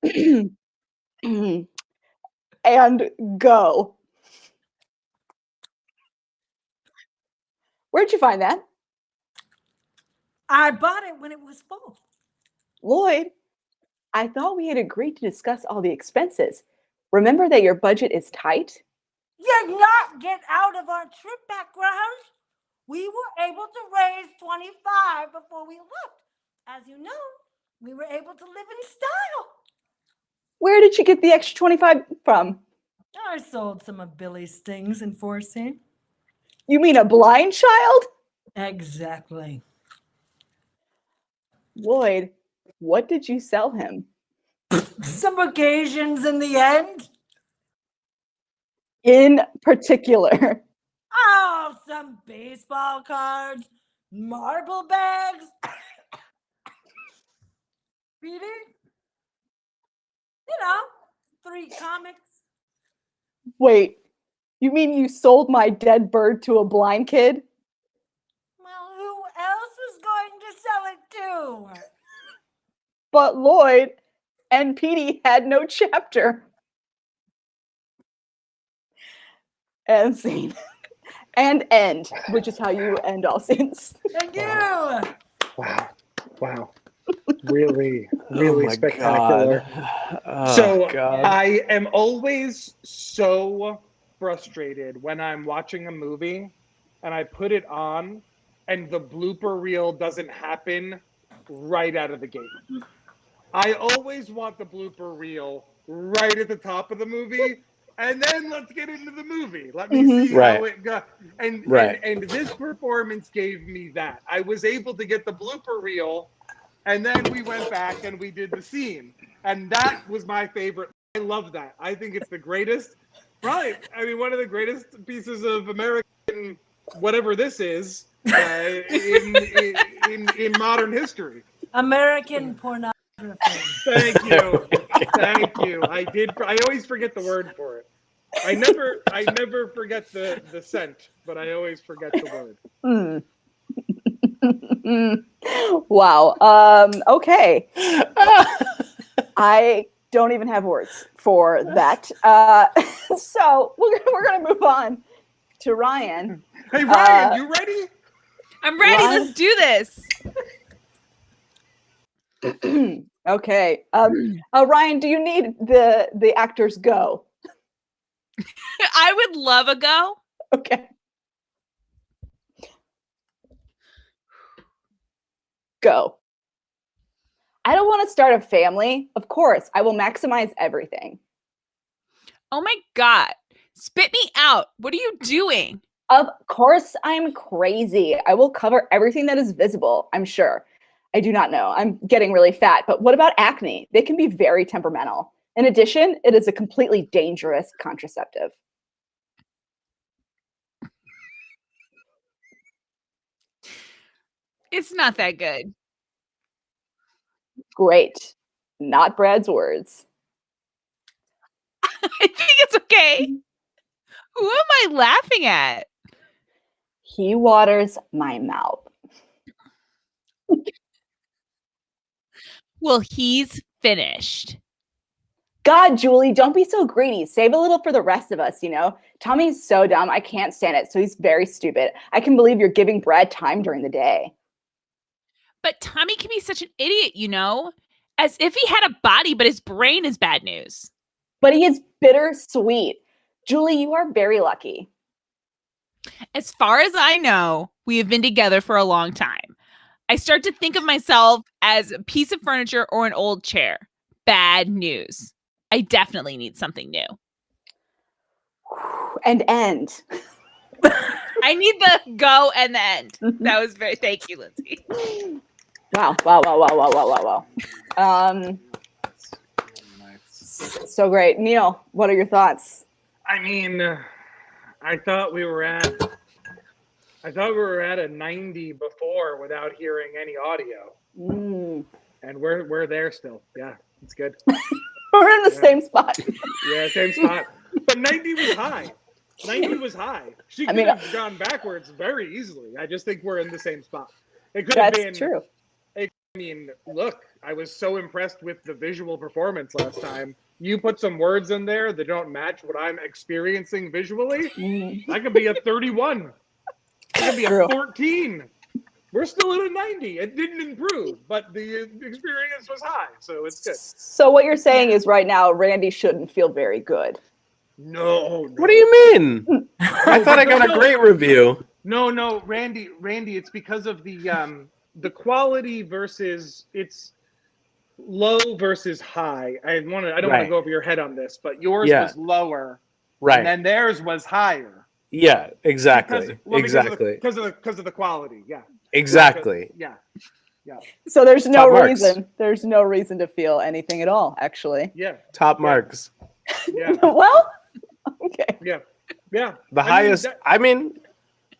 And go. Where'd you find that? I bought it when it was full. Lloyd, I thought we had agreed to discuss all the expenses. Remember that your budget is tight? Did not get out of our trip background. We were able to raise 25 before we left. As you know, we were able to live in style. Where did you get the extra 25 from? I sold some of Billy's things in 4C. You mean a blind child? Exactly. Lloyd, what did you sell him? Some occasions in the end. In particular. Oh, some baseball cards, marble bags. Peter? You know, 3 comics. Wait, you mean you sold my dead bird to a blind kid? Well, who else was going to sell it to? But Lloyd and Petey had no chapter. And scene. And end, which is how you end all scenes. Thank you. Wow. Really Oh my spectacular. God. Oh, So God. I am always so frustrated when I'm watching a movie and I put it on and the blooper reel doesn't happen right out of the gate. I always want the blooper reel right at the top of the movie, and then let's get into the movie. Let me see how it goes. And this performance gave me that. I was able to get the blooper reel, and then we went back and we did the scene. And that was my favorite. I love that. I think it's the greatest. Right. I mean, one of the greatest pieces of American whatever this is in modern history. American pornography. Thank you. Thank you. I always forget the word for it. I never forget the scent, but I always forget the word. Wow. Okay. I don't even have words for that. So we're gonna move on to Ryan. Hey Ryan, you ready? I'm ready. Ryan? Let's do this. Okay. Ryan, do you need the actors go? I would love a go. Okay. Go. I don't want to start a family. Of course, I will maximize everything. Oh my God. Spit me out. What are you doing? Of course, I'm crazy. I will cover everything that is visible, I'm sure. I do not know. I'm getting really fat. But what about acne? They can be very temperamental. In addition, it is a completely dangerous contraceptive. It's not that good. Great. Not Brad's words. I think it's okay. Who am I laughing at? He waters my mouth. Well, he's finished. God, Julie, don't be so greedy. Save a little for the rest of us, you know? Tommy's so dumb. I can't stand it. So he's very stupid. I can believe you're giving Brad time during the day. But Tommy can be such an idiot, you know? As if he had a body, but his brain is bad news. But he is bittersweet. Julie, you are very lucky. As far as I know, we have been together for a long time. I start to think of myself as a piece of furniture or an old chair. Bad news. I definitely need something new. And end. I need the go and the end. That was very, thank you, Lindsey. Wow. So great. Neil, what are your thoughts? I mean, I thought we were at a 90 before without hearing any audio, and we're there still. Yeah, it's good. We're in the same spot. Yeah, same spot. But 90 was high. 90 was high. She could have gone backwards very easily. I just think we're in the same spot. It could have been. That's true. I mean, look, I was so impressed with the visual performance last time. You put some words in there that don't match what I'm experiencing visually. I could be a 31. I could be a 14. We're still at a 90. It didn't improve, but the experience was high, so it's good. So what you're saying is right now, Randy shouldn't feel very good. No. What do you mean? I thought I got a great review. No, Randy, it's because of the quality versus it's low versus high. I don't want to go over your head on this, but yours was lower, right? And then theirs was higher. Yeah, exactly. Because of the quality. Yeah. Exactly. Yeah. So there's no Top reason. marks. There's no reason to feel anything at all, actually. Yeah. Top marks. Yeah. Well, okay. Yeah. The highest. I mean,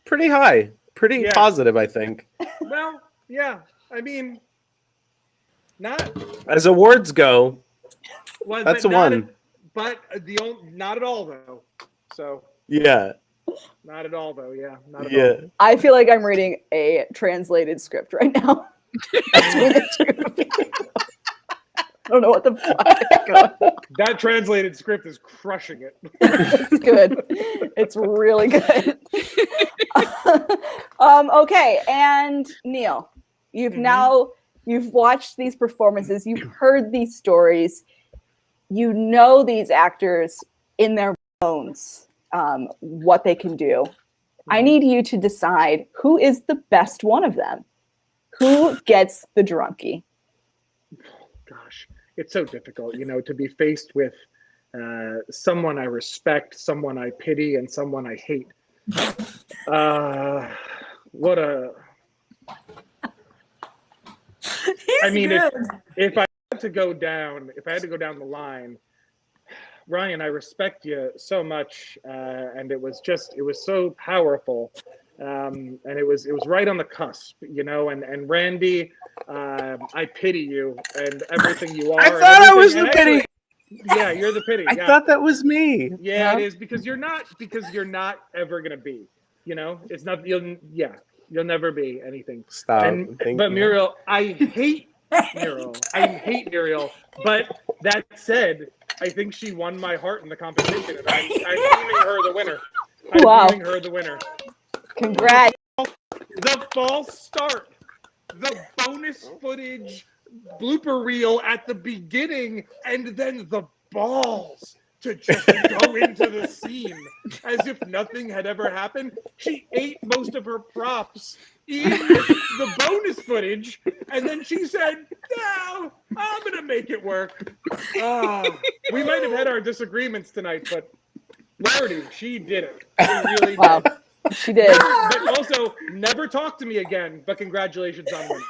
pretty high. Pretty positive, I think. Well, yeah. I mean, not as awards go. Well, that's a one. Not at all though. So. Yeah. Not at all though. Yeah. Not at all. I feel like I'm reading a translated script right now. I don't know what the fuck. That translated script is crushing it. It's good. It's really good. Okay, and Neil, you've watched these performances, you've heard these stories, you know these actors in their bones, what they can do. I need you to decide who is the best one of them. Who gets the drunkie? Gosh, it's so difficult, to be faced with someone I respect, someone I pity, and someone I hate. If I had to go down the line, Ryan, I respect you so much, and it was so powerful, and it was right on the cusp, and Randy, I pity you and everything you are. I thought I was the pity. Yeah, you're the pity. I thought that was me. Yeah, it is because you're not ever gonna be. It's not. You'll never be anything. Stop. But Muriel, I hate Muriel. But that said, I think she won my heart in the competition, and I'm deeming her the winner. Deeming her the winner. Congrats. The false start, the bonus footage blooper reel at the beginning, and then the balls to just go into the scene as if nothing had ever happened. She ate most of her props in the bonus footage, and then she said, "No, I'm gonna make it work." We might have had our disagreements tonight, but Lordy, she did it. She really did. She did. But also, never talk to me again. But congratulations on winning.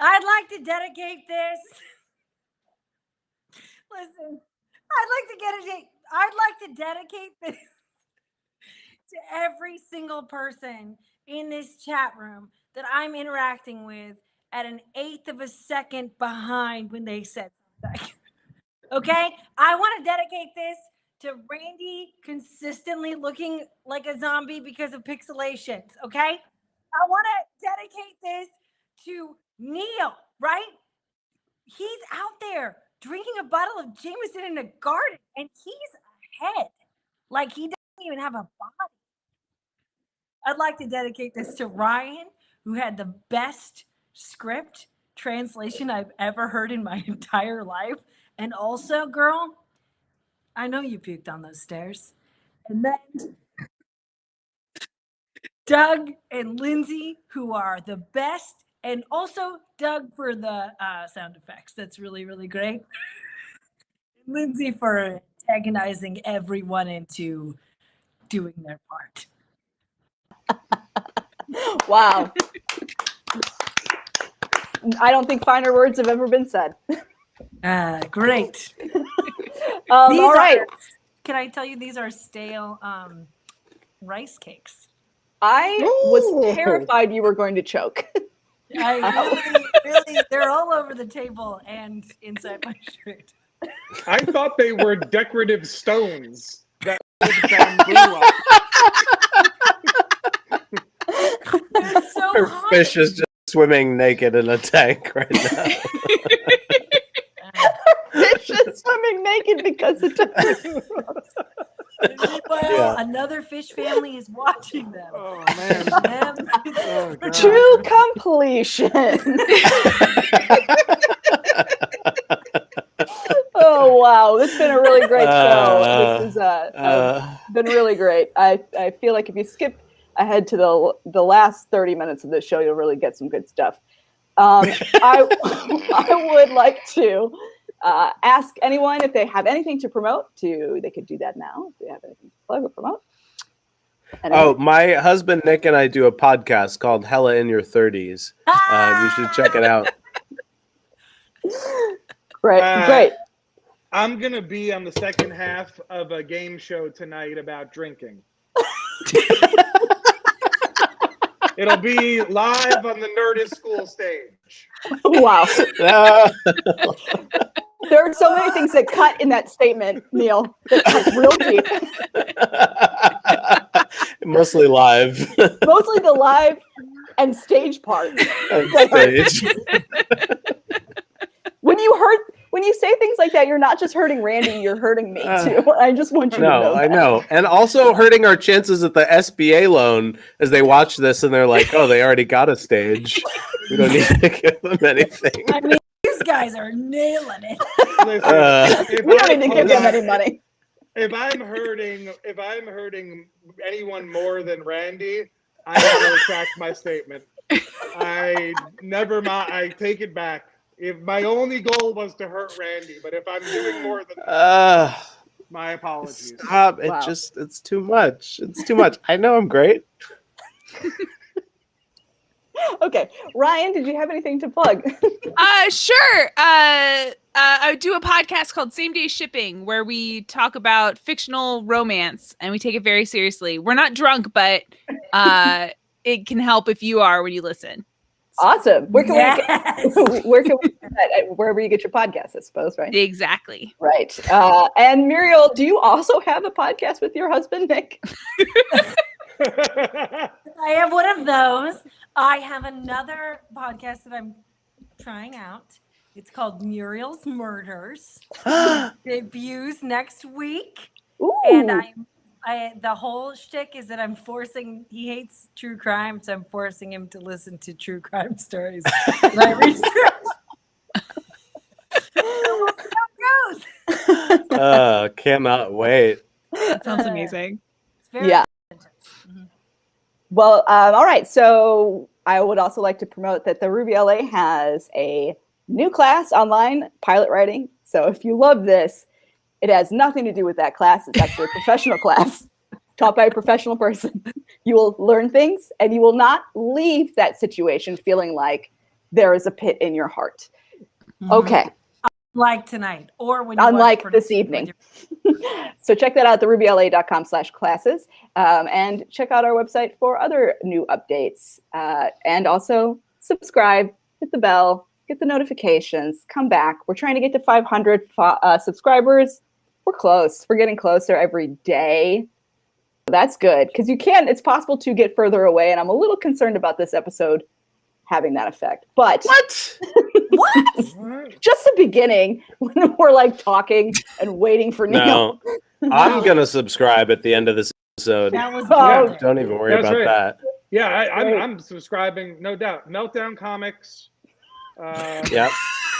I'd like to dedicate this. Listen, I'd like to dedicate this to every single person in this chat room that I'm interacting with at an eighth of a second behind when they said Okay, I want to dedicate this to Randy consistently looking like a zombie because of pixelations. Okay, I want to dedicate this to Neil. Right, he's out there drinking a bottle of Jameson in a garden, and he's ahead. Like he doesn't even have a body. I'd like to dedicate this to Ryan, who had the best script translation I've ever heard in my entire life. And also, girl, I know you puked on those stairs. And then Doug and Lindsey, who are the best. And also Doug for the sound effects. That's really, really great. Lindsey for antagonizing everyone into doing their part. Wow. I don't think finer words have ever been said. Great. All right. Can I tell you these are stale rice cakes? I was terrified you were going to choke. Really, they're all over the table and inside my shirt. I thought they were decorative stones that would bamboo up. They're so Her hot. fish is just swimming naked in a tank right now. Fish is swimming naked because of Well, another fish family is watching them. Oh man. Oh, God. true completion. Oh wow, this has been a really great show. This has been really great. I feel like if you skip ahead to the last 30 minutes of this show, you'll really get some good stuff. I would like to ask anyone if they have anything to promote. They could do that now. If they have anything to plug or promote. Oh, my husband Nick and I do a podcast called Hella in Your 30s. You should check it out. Great. I'm gonna be on the second half of a game show tonight about drinking. It'll be live on the Nerdist School stage. Wow. There are so many things that cut in that statement, Neil. That cut real deep. Mostly live. Mostly the live and stage part. On stage. When you say things like that, you're not just hurting Randy, you're hurting me too. I just want you to know that. I know. And also hurting our chances at the SBA loan as they watch this and they're like, oh, they already got a stage. We don't need to give them anything. I mean, these guys are nailing it. Listen, We don't need to give them any money. If I'm hurting anyone more than Randy, I have to retract my statement. I take it back. If my only goal was to hurt Randy, but if I'm doing more than that, my apologies. Stop. Wow. It's too much. It's too much. I know I'm great. Okay. Ryan, did you have anything to plug? Sure. I do a podcast called Same Day Shipping where we talk about fictional romance and we take it very seriously. We're not drunk, but it can help if you are when you listen. Awesome. Where can Yes. we get that? Wherever you get your podcast, I suppose, right? Exactly. Right. And Muriel, do you also have a podcast with your husband, Nick? I have one of those. I have another podcast that I'm trying out. It's called Muriel's Murders. Debuts next week. Ooh. And the whole shtick is that he hates true crime, so I'm forcing him to listen to true crime stories that I research. We'll see how it goes. Cannot wait. That sounds amazing. It's very Yeah. intense. Well, all right. So I would also like to promote that the Ruby LA has a new class online, pilot writing. So if you love this, it has nothing to do with that class. It's actually a professional class taught by a professional person. You will learn things and you will not leave that situation feeling like there is a pit in your heart. Okay. Like tonight, or when you Unlike watch this evening. So check that out, therubla.com/classes, and check out our website for other new updates. And also subscribe, hit the bell, get the notifications, come back. We're trying to get to 500 subscribers. We're close. We're getting closer every day. That's good because it's possible to get further away. And I'm a little concerned about this episode having that effect. But What? What? just the beginning when we're like talking and waiting for Neil. No, I'm gonna subscribe at the end of this episode. That was Oh, good. Don't even worry That's about right. that. Yeah, Right. I'm subscribing, no doubt. Meltdown Comics. Yep.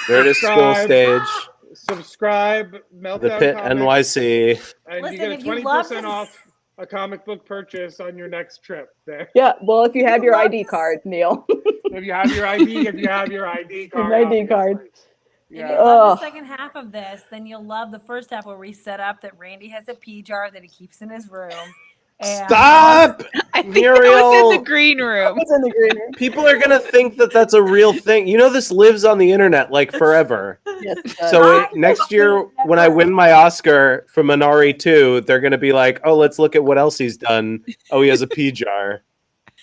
There it is, school Subscribe. stage. Subscribe, Meltdown The Pit Comics, NYC. and Listen, you get a if you love 20% this- off a comic book purchase on your next trip. There, Yeah, well, if you have your love ID this. card, Neil. if you have your ID, card, ID card. obviously. If you Yeah. love Ugh. the second half of this, then you'll love the first half where we set up that Randy has a pea jar that he keeps in his room. And Stop! I think that was Muriel. in the green room. It's in the green room. People are gonna think that that's a real thing. You know, this lives on the internet like forever. Yes, it does. So I next year, know. when I win my Oscar for Minari 2, they're gonna be like, "Oh, let's look at what else he's done. Oh, he has a pea jar."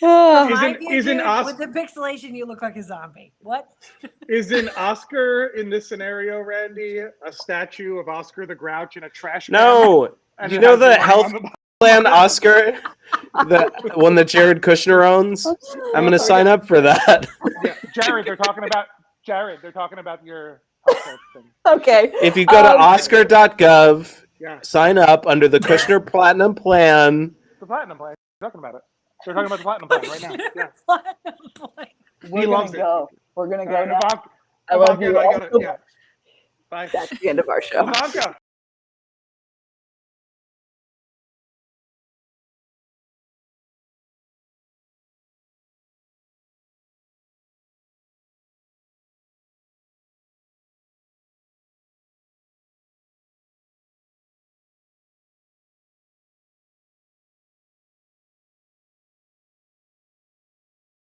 Ah, Is my it- view, is an dude, Os- with the pixelation, you look like a zombie. What? Is an Oscar in this scenario, Randy, a statue of Oscar the Grouch in a trash can? No, And you it know has the writing health on the bottom? plan Oscar, the one that Jared Kushner owns. I'm gonna sign up for that. Yeah, Jared, they're talking about your healthcare thing. okay. If you go to Um, Oscar.gov, Yeah, sign up under the Kushner Platinum Plan. the platinum plan. They're talking about it. They're talking about the platinum plan right now. Yeah, Platinum plan. We're he gonna loves it. go. We're gonna go now. Ivanka, I love Ivanka you and I all got it. so Yeah. much. Bye. That's the end of our show. Ivanka.